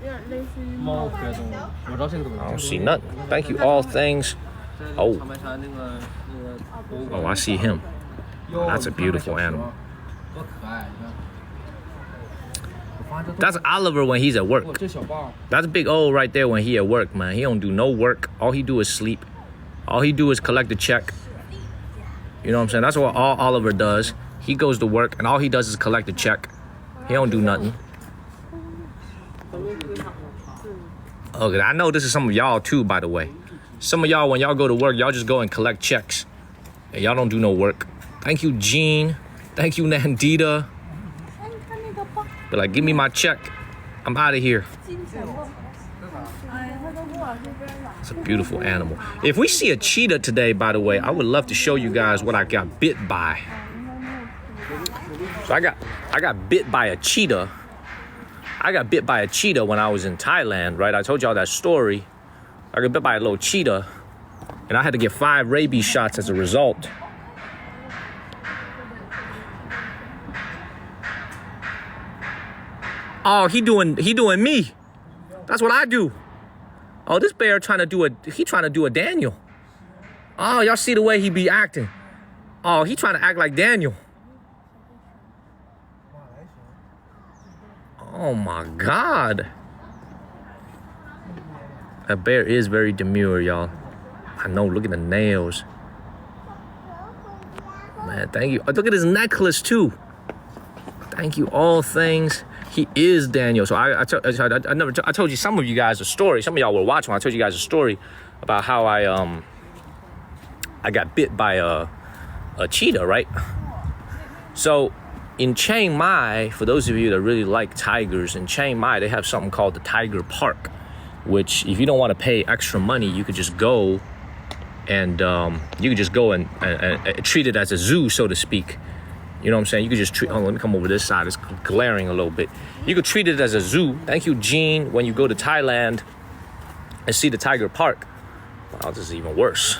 I don't see nothing. Thank you, all things. Oh, I see him. That's a beautiful animal. That's Oliver when he's at work. That's Big O right there when he at work, man. He don't do no work. All he do is sleep. All he do is collect a check. You know what I'm saying? That's what all Oliver does. He goes to work and all he does is collect a check. He don't do nothing. Okay, I know this is some of y'all too, by the way. Some of y'all, when y'all go to work, y'all just go and collect checks. And y'all don't do no work. Thank you, Gene. Thank you, Nandita. But like, give me my check. I'm out of here. It's a beautiful animal. If we see a cheetah today, by the way, I would love to show you guys what I got bit by. So I got bit by a cheetah. I got bit by a cheetah when I was in Thailand, right? I told y'all that story. I got bit by a little cheetah, and I had to get 5 rabies shots as a result. Oh, he doing me. That's what I do. Oh, this bear trying to do a Daniel. Oh, y'all see the way he be acting. Oh, he trying to act like Daniel. Oh my God. That bear is very demure, y'all. I know, look at the nails. Man, thank you. Oh, look at his necklace too. Thank you, all things. He is Daniel. So I told you, some of you guys a story. Some of y'all were watching. I told you guys a story about how I got bit by a cheetah, right? So in Chiang Mai, for those of you that really like tigers, in Chiang Mai they have something called the Tiger Park, which if you don't want to pay extra money, you could just go and treat it as a zoo, so to speak. You know what I'm saying? You could just treat, let me come over this side. It's glaring a little bit. You could treat it as a zoo. Thank you, Gene. When you go to Thailand and see the Tiger Park. Wow, this is even worse.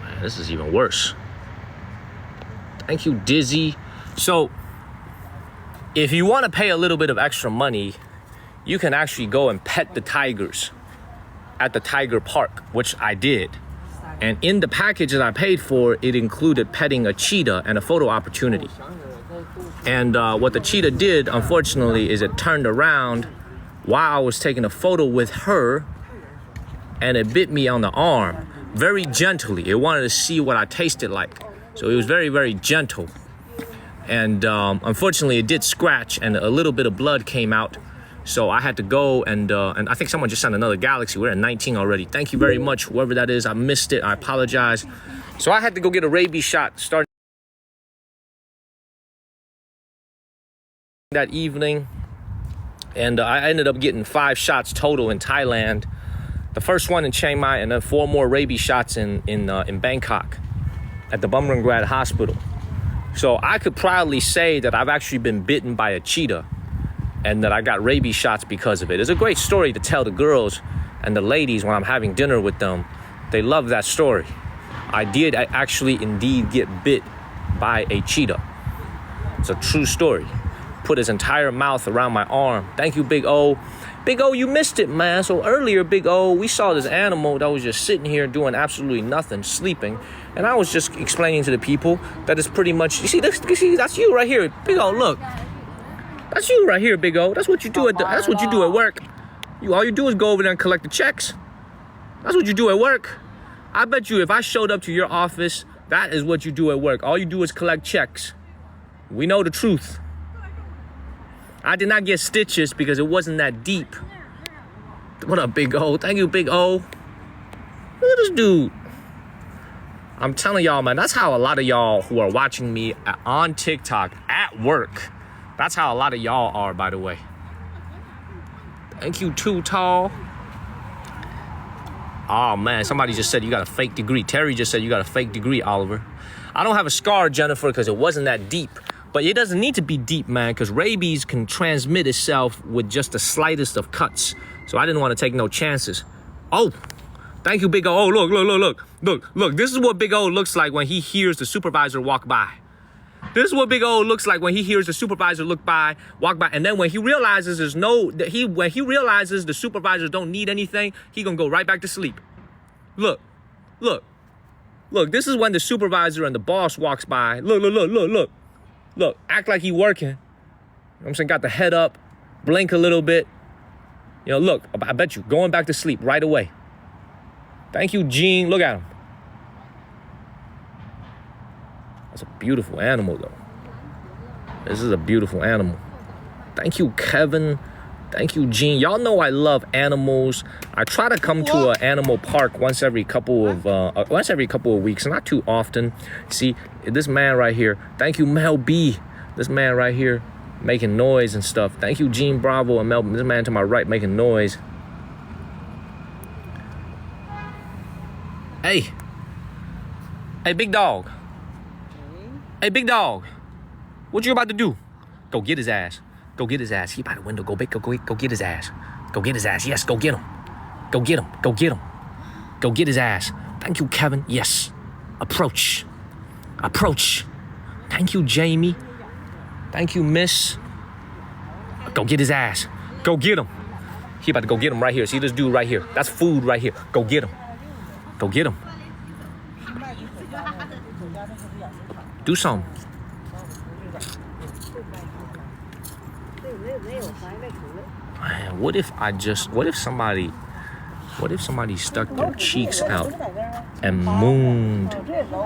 Man, this is even worse. Thank you, Dizzy. So, if you want to pay a little bit of extra money, you can actually go and pet the tigers at the Tiger Park, which I did. And in the package that I paid for, it included petting a cheetah and a photo opportunity. And what the cheetah did, unfortunately, is it turned around while I was taking a photo with her, and it bit me on the arm very gently. It wanted to see what I tasted like. So it was very, very gentle. And unfortunately, it did scratch, and a little bit of blood came out. So I had to go and I think someone just sent another galaxy. We're at 19 already. Thank you very much, whoever that is. I missed it. I apologize. So I had to go get a rabies shot starting that evening. And I ended up getting 5 shots total in Thailand. The first one in Chiang Mai, and then 4 more rabies shots in Bangkok at the Bumrungrad Hospital. So I could proudly say that I've actually been bitten by a cheetah, and that I got rabies shots because of it. It's a great story to tell the girls and the ladies when I'm having dinner with them. They love that story. I actually indeed get bit by a cheetah. It's a true story. Put his entire mouth around my arm. Thank you, Big O. Big O, you missed it, man. So earlier, Big O, we saw this animal that was just sitting here doing absolutely nothing, sleeping. And I was just explaining to the people that it's pretty much, you see, that's you right here. Big O, look. That's you right here, Big O. That's what you do that's what you do at work. All you do is go over there and collect the checks. That's what you do at work. I bet you if I showed up to your office, that is what you do at work. All you do is collect checks. We know the truth. I did not get stitches because it wasn't that deep. What up, Big O? Thank you, Big O. Look at this dude. I'm telling y'all, man, that's how a lot of y'all who are watching me on TikTok at work, that's how a lot of y'all are, by the way. Thank you, Too Tall. Oh, man, somebody just said you got a fake degree. Terry just said you got a fake degree, Oliver. I don't have a scar, Jennifer, because it wasn't that deep. But it doesn't need to be deep, man, because rabies can transmit itself with just the slightest of cuts. So I didn't want to take no chances. Oh, thank you, Big O. Oh, look. This is what Big O looks like when he hears the supervisor walk by. This is what Big O looks like when he hears the supervisor walk by, and then when he realizes when he realizes the supervisors don't need anything, he gonna go right back to sleep. Look. This is when the supervisor and the boss walks by. Look, act like he working. You know what I'm saying? Got the head up, blink a little bit. You know, look, I bet you going back to sleep right away. Thank you, Gene. Look at him. That's a beautiful animal, though. This is a beautiful animal. Thank you, Kevin. Thank you, Gene. Y'all know I love animals. I try to come to an animal park once every couple of weeks, not too often. See, this man right here. Thank you, Mel B. This man right here making noise and stuff. Thank you, Gene Bravo and Mel. This man to my right making noise. Hey, big dog. Hey, big dog. What you about to do? Go get his ass. Go get his ass. He by the window. Go get his ass. Go get his ass. Yes, go get him. Go get him. Go get his ass. Thank you, Kevin. Yes. Approach. Thank you, Jamie. Thank you, Miss. Go get his ass. Go get him. He about to go get him right here. See this dude right here? That's food right here. Go get him. Do something. Man, what if somebody stuck their cheeks out and mooned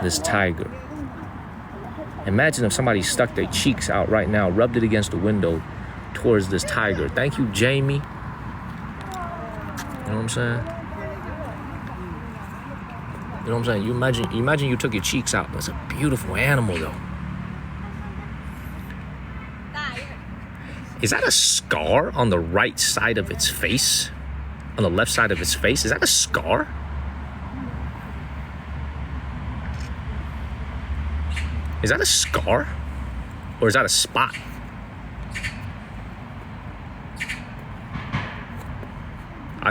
this tiger? Imagine if somebody stuck their cheeks out right now, rubbed it against the window towards this tiger. Thank you, Jamie. You know what I'm saying? You know what I'm saying? You imagine you took your cheeks out. That's a beautiful animal, though. Is that a scar on the right side of its face? On the left side of its face? Is that a scar? Is that a scar? Or is that a spot?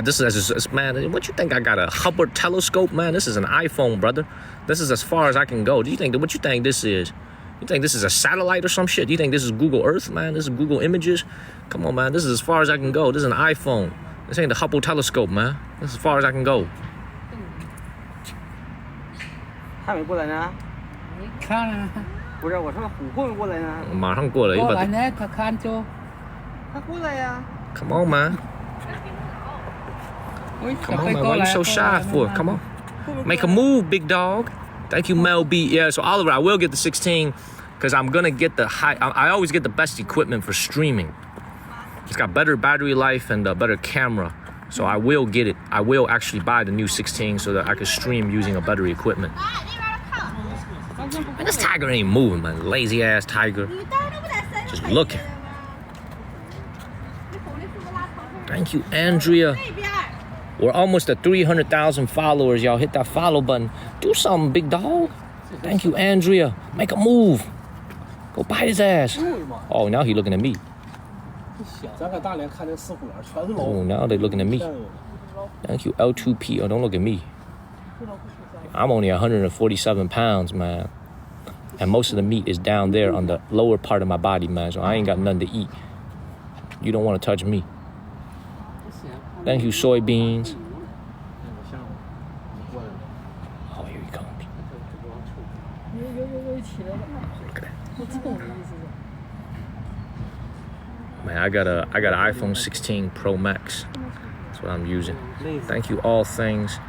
This is, man, what you think? I got a Hubble telescope, man? This is an iPhone, brother. This is as far as I can go. What you think this is? You think this is a satellite or some shit? You think this is Google Earth, man? This is Google Images? Come on, man. This is as far as I can go. This is an iPhone. This ain't the Hubble telescope, man. This is as far as I can go. 还没过来呢？你看啊，不是，我说虎会不会过来呢？马上过来，过来呢，他看就。他过来呀。Come on, man. Come on, man. Why you so shy for? Come on. Make a move, big dog. Thank you, Mel B. Yeah, so Oliver, I will get the 16 because I'm going to get the high. I always get the best equipment for streaming. It's got better battery life and a better camera. So I will get it. I will actually buy the new 16 so that I can stream using a better equipment. Man, this tiger ain't moving, man. Lazy ass tiger. Just looking. Thank you, Andrea. We're almost at 300,000 followers. Y'all hit that follow button. Do something, big dog. Thank you, Andrea. Make a move. Go bite his ass. Oh, now he looking at me. Oh, now they're looking at me. Thank you, L2P. Oh, don't look at me. I'm only 147 pounds, man. And most of the meat is down there on the lower part of my body, man. So I ain't got nothing to eat. You don't want to touch me. Thank you, soybeans. Oh, here he comes. Look at that. Man, I got an iPhone 16 Pro Max. That's what I'm using. Thank you, all things.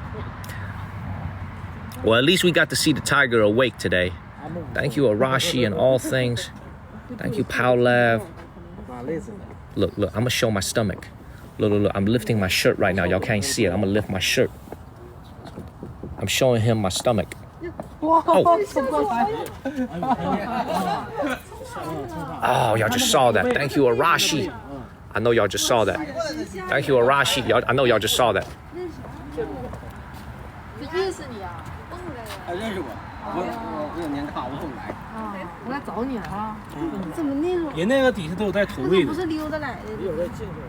Well, at least we got to see the tiger awake today. Thank you, Arashi and all things. Thank you, Paulav. Look, I'm gonna show my stomach. Look, I'm lifting my shirt right now. Y'all can't see it. I'm gonna lift my shirt. I'm showing him my stomach. Oh, y'all just saw that. Thank you, Arashi. I know y'all just saw that. Thank you, Arashi. I know y'all just saw that. 认识你啊？认识我，我有年卡，我总来。我来找你啊！怎么那种？人那个底下都有带头位的。不是溜达来的。有在进去了，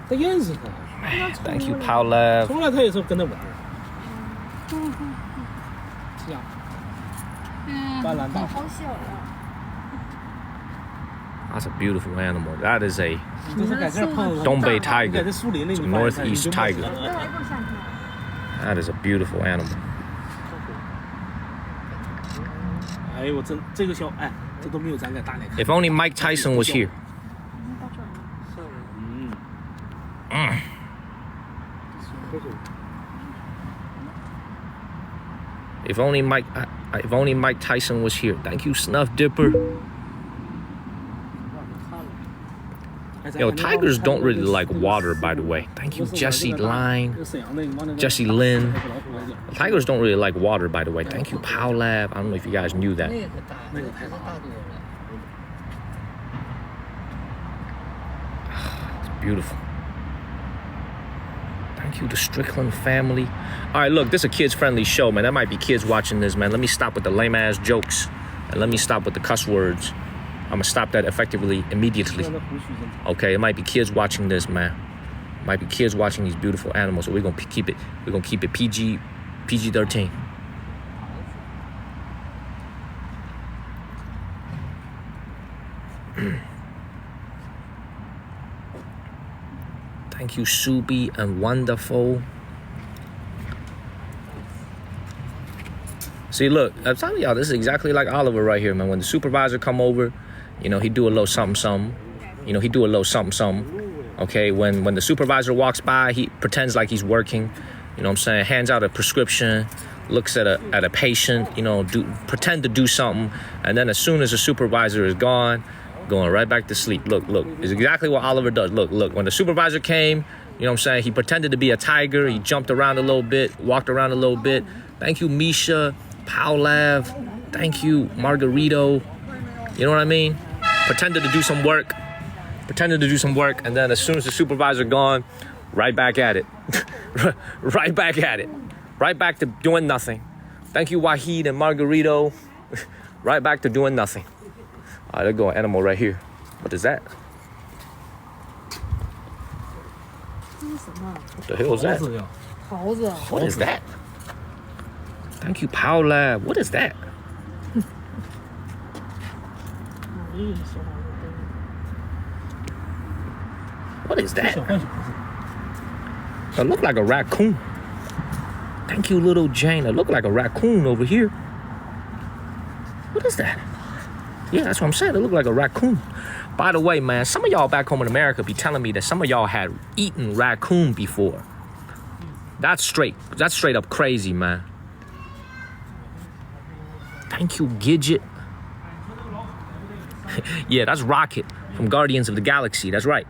他认识他。Thank you, Paula. 从来他也是跟他玩。这样。斑斓大。好小呀。 That's a beautiful animal. That is a Dongbei tiger. It's a northeast tiger. That is a beautiful animal. 哎，我真这个小哎，这都没有咱在大连看。 If only Mike Tyson was here. If only Mike Tyson was here. Thank you, Snuff Dipper. Yo, tigers don't really like water, by the way. Thank you, Jesse Line. Jesse Lynn. Tigers don't really like water, by the way. Thank you, Powlab. I don't know if you guys knew that. It's beautiful. Thank you, the Strickland family. All right, look, this is a kids-friendly show, man. There might be kids watching this, man. Let me stop with the lame-ass jokes. And let me stop with the cuss words. I'm gonna stop that effectively, immediately. Okay, it might be kids watching this, man. Might be kids watching these beautiful animals, so we're gonna keep it PG-13. Thank you, Subi and Wonderful. See, look, I'm telling y'all, this is exactly like Oliver right here, man. When the supervisor come over, you know, he do a little something. You know, he do a little something. Okay, when the supervisor walks by, he pretends like he's working. You know what I'm saying? Hands out a prescription, looks at a patient, you know, pretend to do something. And then as soon as the supervisor is gone, going right back to sleep. Look, it's exactly what Oliver does. Look, when the supervisor came, you know what I'm saying? He pretended to be a tiger. He jumped around a little bit, walked around a little bit. Thank you, Misha, Paulav. Thank you, Margarito. You know what I mean? Pretended to do some work. And then as soon as the supervisor gone, right back at it. Right back at it. Right back to doing nothing. Thank you, Wahid and Margarito. Right back to doing nothing. All right, there go an animal right here. What is that? What the hell is that? 猴子， What is that? Thank you, Paula. What is that? What is that? It look like a raccoon. Thank you, little Jane. It look like a raccoon over here. What is that? Yeah, that's what I'm saying. It look like a raccoon. By the way, man, some of y'all back home in America be telling me that some of y'all had eaten raccoon before. That's straight up crazy, man. Thank you, Gidget. Yeah, that's Rocket from Guardians of the Galaxy. That's right.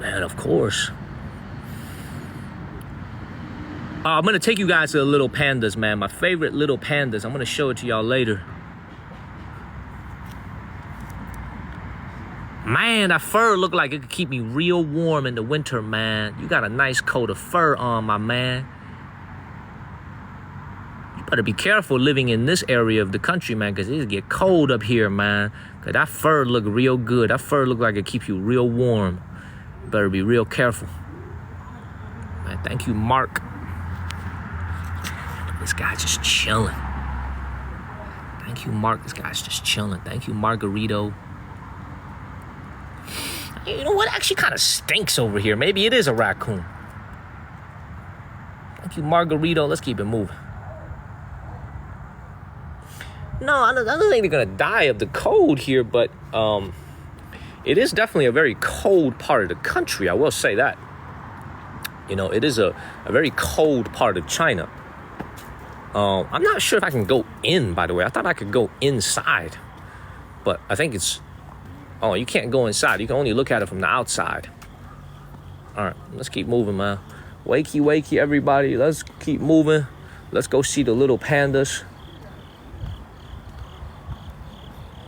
Man, of course. I'm gonna take you guys to the little pandas, man. My favorite little pandas. I'm gonna show it to y'all later. Man, that fur looked like it could keep me real warm in the winter, man. You got a nice coat of fur on, my man. You better be careful living in this area of the country, man, because it get cold up here, man. Because that fur look real good. That fur look like it keep you real warm. You better be real careful. Man, thank you, Mark. This guy's just chilling. Thank you, Mark. This guy's just chilling. Thank you, Margarito. You know what? Actually kind of stinks over here. Maybe it is a raccoon. Thank you, Margarito. Let's keep it moving. No, I don't think they're going to die of the cold here, but it is definitely a very cold part of the country. I will say that. You know, it is a very cold part of China. I'm not sure if I can go in, by the way. I thought I could go inside. But I think it's... Oh, you can't go inside. You can only look at it from the outside. All right, let's keep moving, man. Wakey, everybody. Let's keep moving. Let's go see the little pandas.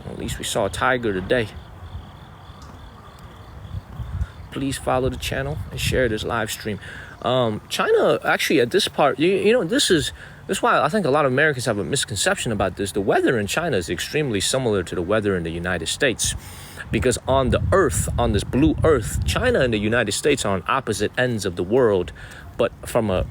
Well, at least we saw a tiger today. Please follow the channel and share this live stream. China, actually, at this part, you know, this is why I think a lot of Americans have a misconception about this. The weather in China is extremely similar to the weather in the United States. Because on the earth, on this blue earth, China and the United States are on opposite ends of the world. But from a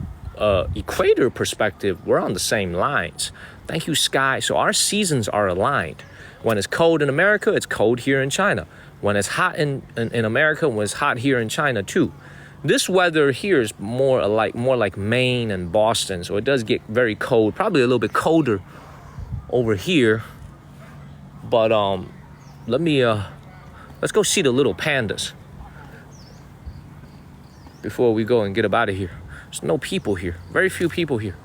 equator perspective, we're on the same lines. Thank you, Sky. So our seasons are aligned. When it's cold in America, it's cold here in China. When it's hot in America, when it's hot here in China too. This weather here is more like Maine and Boston, so it does get very cold. Probably a little bit colder over here. But let's go see the little pandas before we go and get up out of here. There's no people here. Very few people here.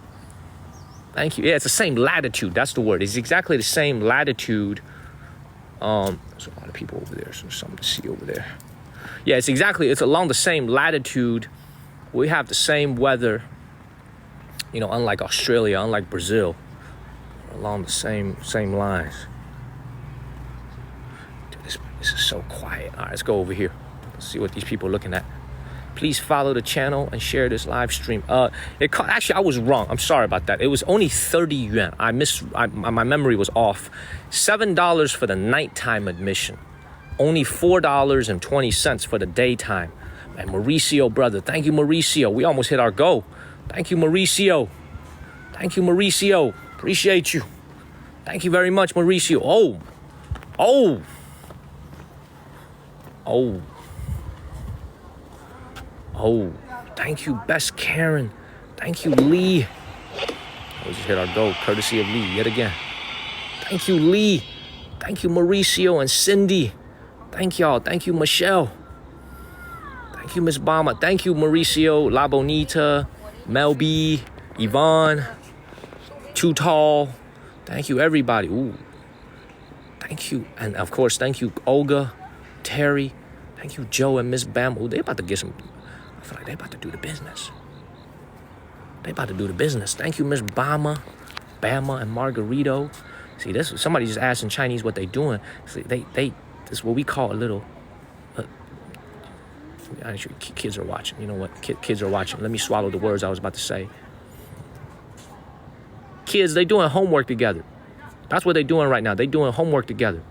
Thank you. Yeah, it's the same latitude. That's the word. It's exactly the same latitude. There's a lot of people over there, so there's something to see over there. Yeah, it's along the same latitude. We have the same weather, you know, unlike Australia, unlike Brazil, along the same lines. Dude, this is so quiet. All right, let's go over here. Let's see what these people are looking at. Please follow the channel and share this live stream. Actually, I was wrong. I'm sorry about that. It was only 30 yuan. My memory was off. $7 for the nighttime admission. Only $4.20 for the daytime. Man, Mauricio, brother. Thank you, Mauricio. We almost hit our goal. Thank you, Mauricio. Thank you, Mauricio. Appreciate you. Thank you very much, Mauricio. Oh, thank you, Best Karen. Thank you, Lee. We just hit our goal, courtesy of Lee, yet again. Thank you, Lee. Thank you, Mauricio and Cindy. Thank y'all. Thank you, Michelle. Thank you, Miss Bama. Thank you, Mauricio, La Bonita, Mel B, Yvonne, Too Tall. Thank you, everybody. Ooh. Thank you. And of course, thank you, Olga, Terry. Thank you, Joe and Miss Bam. Ooh, they about to get some. I feel like they about to do the business. They about to do the business. Thank you, Miss Bama and Margarito. See, this somebody just asked in Chinese what they doing. See, they this is what we call a little. I'm sure kids are watching. You know what? Kids are watching. Let me swallow the words I was about to say. Kids, they doing homework together. That's what they doing right now. They doing homework together.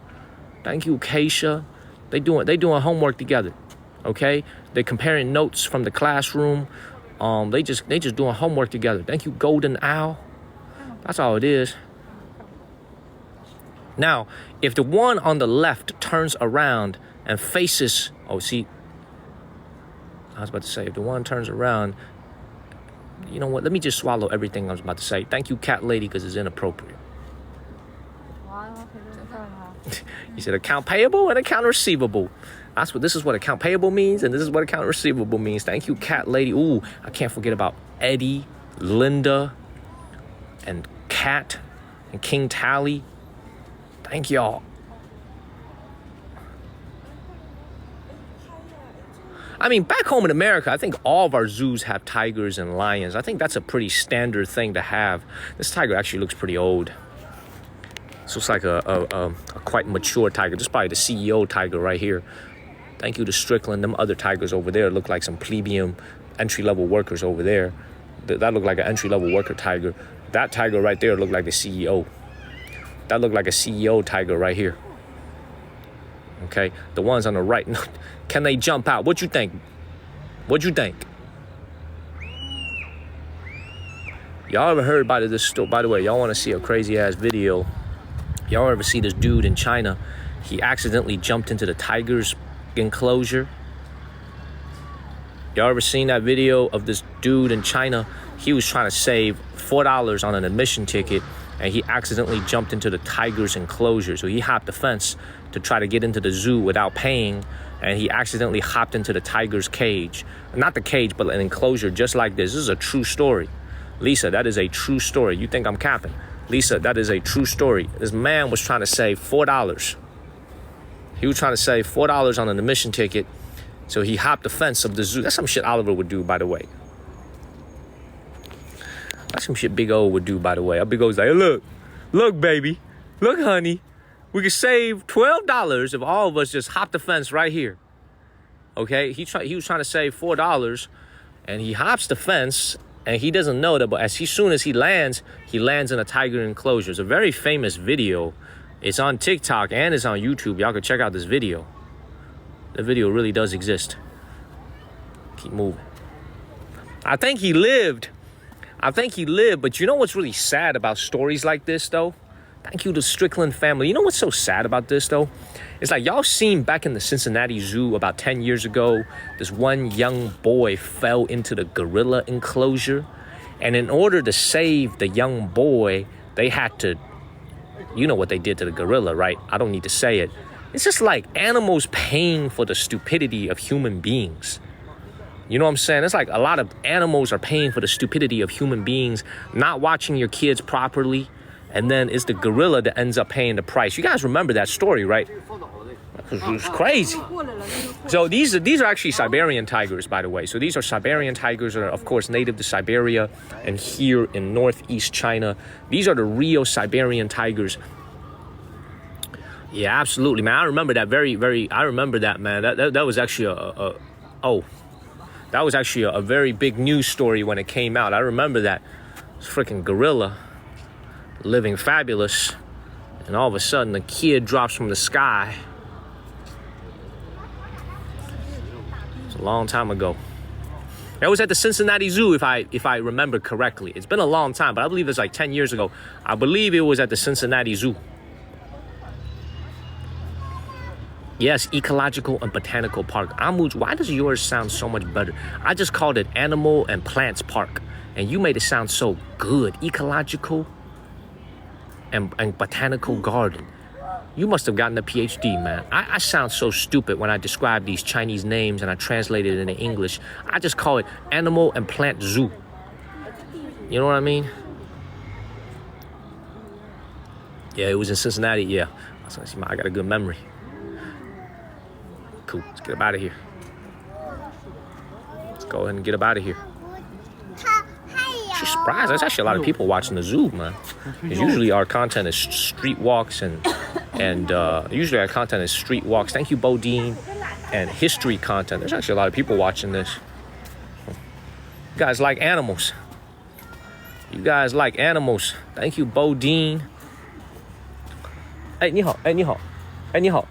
Thank you, Keisha. They doing homework together. Okay? They comparing notes from the classroom. They just doing homework together. Thank you, Golden Owl. That's all it is. Now, if the one on the left turns around and faces, oh, see, I was about to say, if the one turns around, you know what? Let me just swallow everything I was about to say. Thank you, Cat Lady, because it's inappropriate. You said account payable and account receivable. This is what account payable means, and this is what account receivable means. Thank you, Cat Lady. Ooh, I can't forget about Eddie, Linda, and Cat, and King Tally. Thank y'all. I mean, back home in America, I think all of our zoos have tigers and lions. I think that's a pretty standard thing to have. This tiger actually looks pretty old. This looks like a quite mature tiger. This is probably the CEO tiger right here. Thank you to Strickland. Them other tigers over there look like some plebeian entry-level workers over there. That looked like an entry-level worker tiger. That tiger right there looked like the CEO. That looked like a CEO tiger right here. Okay, the ones on the right, can they jump out? What you think? What you think? Y'all ever heard about this story? By the way, y'all want to see a crazy ass video? Y'all ever see this dude in China? He accidentally jumped into the tiger's enclosure. Y'all ever seen that video of this dude in China? He was trying to save $4 on an admission ticket, and he accidentally jumped into the tiger's enclosure. So he hopped the fence to try to get into the zoo without paying, and he accidentally hopped into the tiger's cage. Not the cage, but an enclosure just like this. This is a true story. Lisa, that is a true story. You think I'm capping? Lisa, that is a true story. This man was trying to save $4. He was trying to save $4 on an admission ticket, so he hopped the fence of the zoo. That's some shit Oliver would do, by the way. That's some shit Big O would do, by the way. Big O's like, look, baby, look, honey, we could save $12 if all of us just hop the fence right here. Okay, he was trying to save $4, and he hops the fence, and he doesn't know that, but as soon as he lands in a tiger enclosure. It's a very famous video. It's on TikTok and it's on YouTube. Y'all can check out this video. The video really does exist. Keep moving. I think he lived, but you know what's really sad about stories like this, though? Thank you to Strickland family. You know what's so sad about this, though? It's like y'all seen back in the Cincinnati Zoo about 10 years ago, this one young boy fell into the gorilla enclosure. And in order to save the young boy, they had to, you know what they did to the gorilla, right? I don't need to say it. It's just like animals paying for the stupidity of human beings. You know what I'm saying? It's like a lot of animals are paying for the stupidity of human beings, not watching your kids properly, and then it's the gorilla that ends up paying the price. You guys remember that story, right? It was crazy. So these are actually Siberian tigers, by the way. So these are Siberian tigers, are of course native to Siberia and here in northeast China. These are the real Siberian tigers. Yeah, absolutely, man. I remember that I remember that, man. That was actually that was actually a very big news story when it came out. I remember that. It's freaking gorilla living fabulous, and all of a sudden the kid drops from the sky. It's a long time ago. That was at the Cincinnati Zoo, if I remember correctly. It's been a long time, but I believe it's like 10 years ago. I believe it was at the Cincinnati Zoo. Yes, Ecological and Botanical Park. Amuj, why does yours sound so much better? I just called it Animal and Plants Park, and you made it sound so good. Ecological and Botanical Garden. You must have gotten a PhD, man. I sound so stupid when I describe these Chinese names and I translate it into English. I just call it Animal and Plant Zoo. You know what I mean? Yeah, it was in Cincinnati, yeah. I got a good memory. Cool, let's get up out of here. Let's go ahead and get up out of here. She's surprised. There's actually a lot of people watching the zoo, man. Because usually our content is street walks and usually our content is street walks. Thank you, Bodine. And history content. There's actually a lot of people watching this. You guys like animals. You guys like animals. Thank you, Bodine. 哎，你好，哎，你好，哎，你好，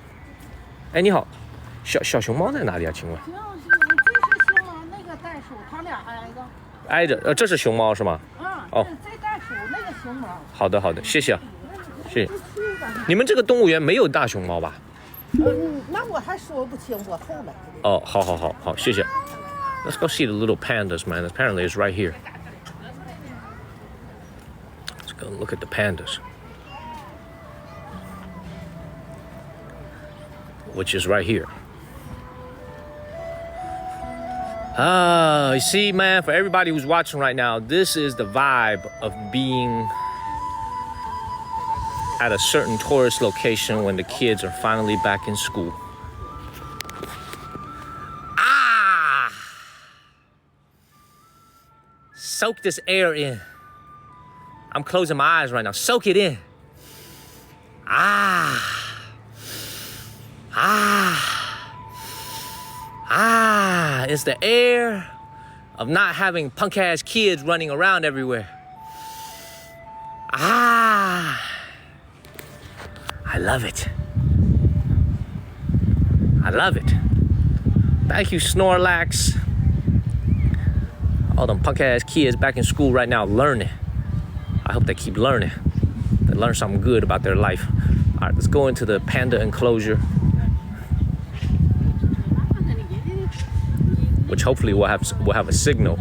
哎，你好，小熊猫在哪里啊？请问？这是熊猫，那个袋鼠，它俩挨着。挨着，这是熊猫是吗？哦，这袋鼠，那个熊猫。好的，好的，谢谢啊，谢谢。你们这个动物园没有大熊猫吧？那我还说不清，我后来。哦，好，谢谢。Let's go see the little pandas, man. Apparently, it's right here. Let's go look at the pandas. Which is right here. You see, man, for everybody who's watching right now, this is the vibe of being at a certain tourist location when the kids are finally back in school. Soak this air in. I'm closing my eyes right now. Soak it in. It's the air of not having punk-ass kids running around everywhere. I love it. I love it. Thank you, Snorlax. All them punk-ass kids back in school right now learning. I hope they keep learning. They learn something good about their life. All right, let's go into the panda enclosure. Which hopefully will have a signal.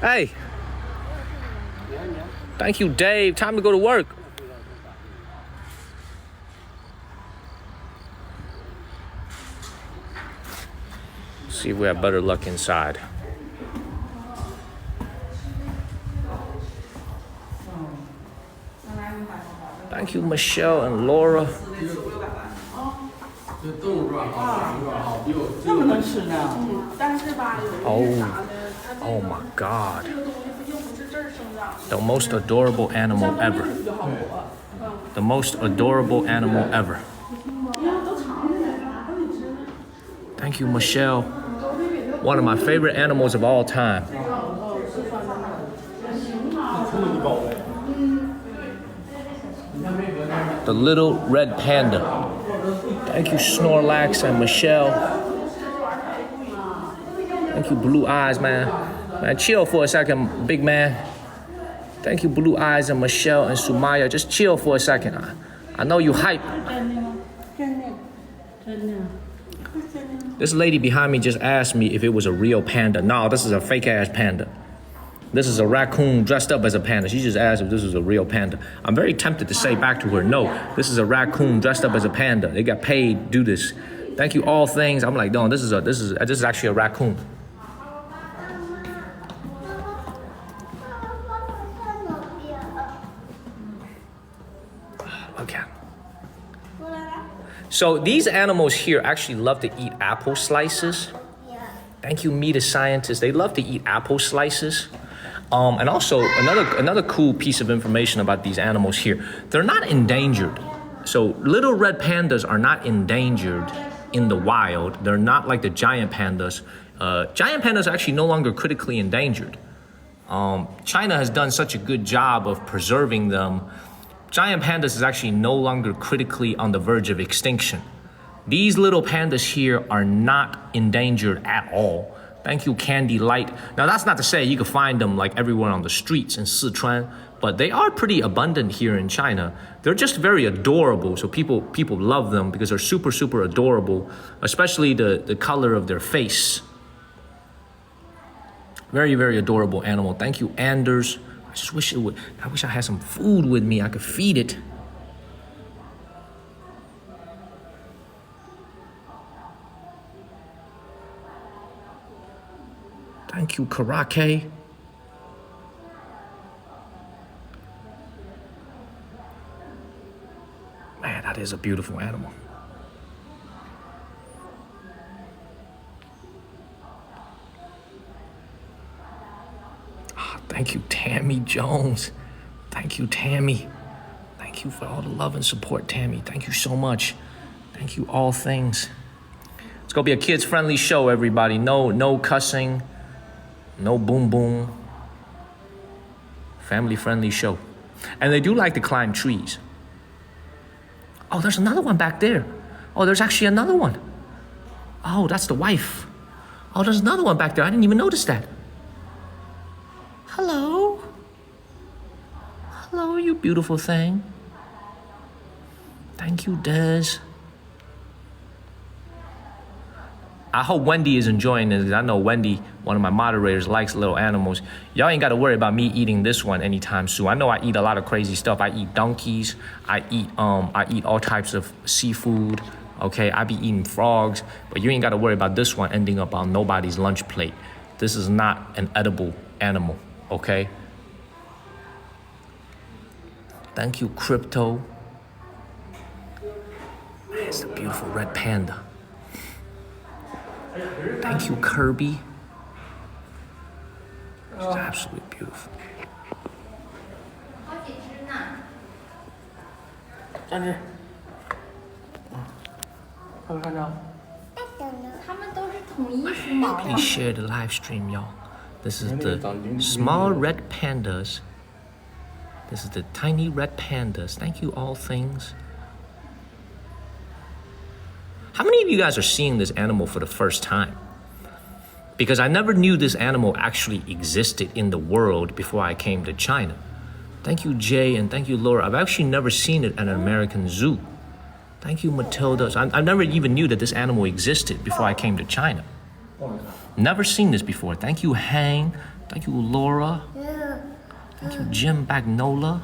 Hey. Thank you, Dave. Time to go to work. See if we have better luck inside. Thank you, Michelle and Laura. Oh my God. The most adorable animal ever. The most adorable animal ever. Thank you, Michelle. One of my favorite animals of all time. The little red panda. Thank you, Snorlax and Michelle. Thank you, Blue Eyes, man. Man, chill for a second, big man. Thank you, Blue Eyes and Michelle and Sumaya. Just chill for a second. I know you hype. This lady behind me just asked me if it was a real panda. No, this is a fake ass panda. This is a raccoon dressed up as a panda. She just asked if this was a real panda. I'm very tempted to say back to her, no, this is a raccoon dressed up as a panda. They got paid to do this. Thank you, all things. I'm like, no, this is actually a raccoon. Okay. So these animals here actually love to eat apple slices. Thank you, Meet a Scientist. They love to eat apple slices. And also another cool piece of information about these animals here, they're not endangered. So little red pandas are not endangered in the wild. They're not like the giant pandas. Giant pandas are actually no longer critically endangered. China has done such a good job of preserving them. Giant pandas is actually no longer critically on the verge of extinction. These little pandas here are not endangered at all. Thank you, Candy Light. Now, that's not to say you can find them like everywhere on the streets in Sichuan, but they are pretty abundant here in China. They're just very adorable, so people love them because they're super, super adorable, especially the color of their face. Very, very adorable animal. Thank you, Anders. I just wish it would. I wish I had some food with me. I could feed it. Thank you, Karake. Man, that is a beautiful animal. Thank you, Tammy Jones. Thank you, Tammy. Thank you for all the love and support, Tammy. Thank you so much. Thank you, all things. It's gonna be a kids-friendly show, everybody. No cussing, no boom boom. Family-friendly show. And they do like to climb trees. Oh, there's another one back there. Oh, there's actually another one. Oh, that's the wife. Oh, there's another one back there. I didn't even notice that. Hello. Hello, you beautiful thing. Thank you, Des. I hope Wendy is enjoying this. I know Wendy, one of my moderators, likes little animals. Y'all ain't got to worry about me eating this one anytime soon. I know I eat a lot of crazy stuff. I eat donkeys. I eat all types of seafood. Okay, I be eating frogs, but you ain't got to worry about this one ending up on nobody's lunch plate. This is not an edible animal. Okay. Thank you, Crypto. Man, it's a beautiful red panda. Thank you, Kirby. It's absolutely beautiful. 站这。看没看着？他们都是统一梳毛啊。 Please share the live stream, y'all. This is the small red pandas. This is the tiny red pandas. Thank you, all things. How many of you guys are seeing this animal for the first time? Because I never knew this animal actually existed in the world before I came to China. Thank you, Jay, and thank you, Laura. I've actually never seen it at an American zoo. Thank you, Matilda. So I never even knew that this animal existed before I came to China. Never seen this before. Thank you, Hang. Thank you, Laura. Thank you, Jim Bagnola.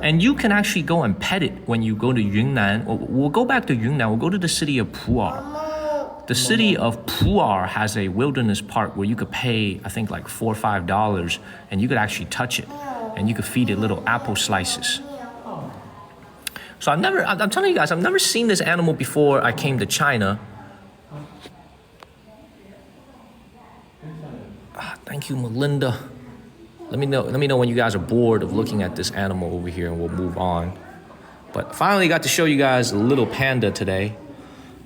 And you can actually go and pet it when you go to Yunnan. We'll go back to Yunnan. We'll go to the city of Pu'er. The city of Pu'er has a wilderness park where you could pay, I think, like $4 or $5, and you could actually touch it, and you could feed it little apple slices. So I'm telling you guys, I've never seen this animal before I came to China. Thank you, Melinda. Let me know when you guys are bored of looking at this animal over here, and we'll move on. But finally got to show you guys a little panda today.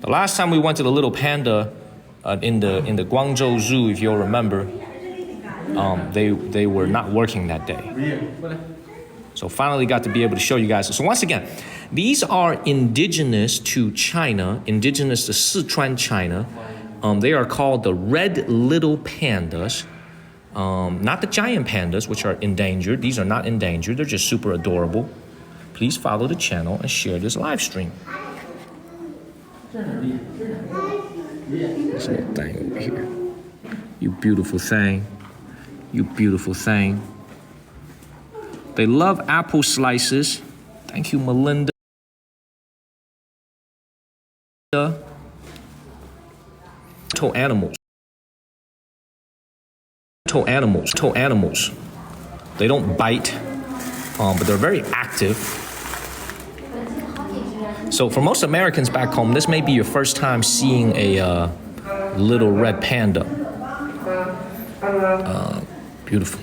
The last time we went to the little panda in the Guangzhou Zoo, if you'll remember, they were not working that day. So finally got to be able to show you guys. So once again, these are indigenous to China, indigenous to Sichuan, China. They are called the red little pandas. Not the giant pandas, which are endangered. These are not endangered. They're just super adorable. Please follow the channel and share this live stream. This little thing over here. You beautiful thing. You beautiful thing. They love apple slices. Thank you, Melinda. Animals. Animals. They don't bite, but they're very active. So for most Americans back home, this may be your first time seeing a little red panda. Beautiful.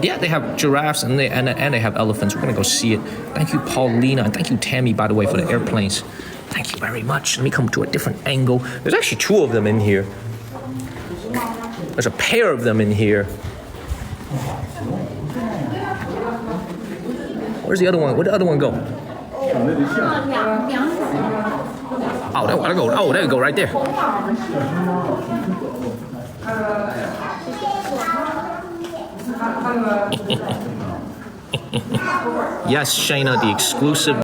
Yeah, they have giraffes and they have elephants. We're gonna go see it. Thank you, Paulina, and thank you, Tammy, by the way, for the airplanes. Thank you very much. Let me come to a different angle. There's actually two of them in here. There's a pair of them in here. Where's the other one? Where'd the other one go? there we go. Oh, there we go, right there. Yes, Shayna, the exclusive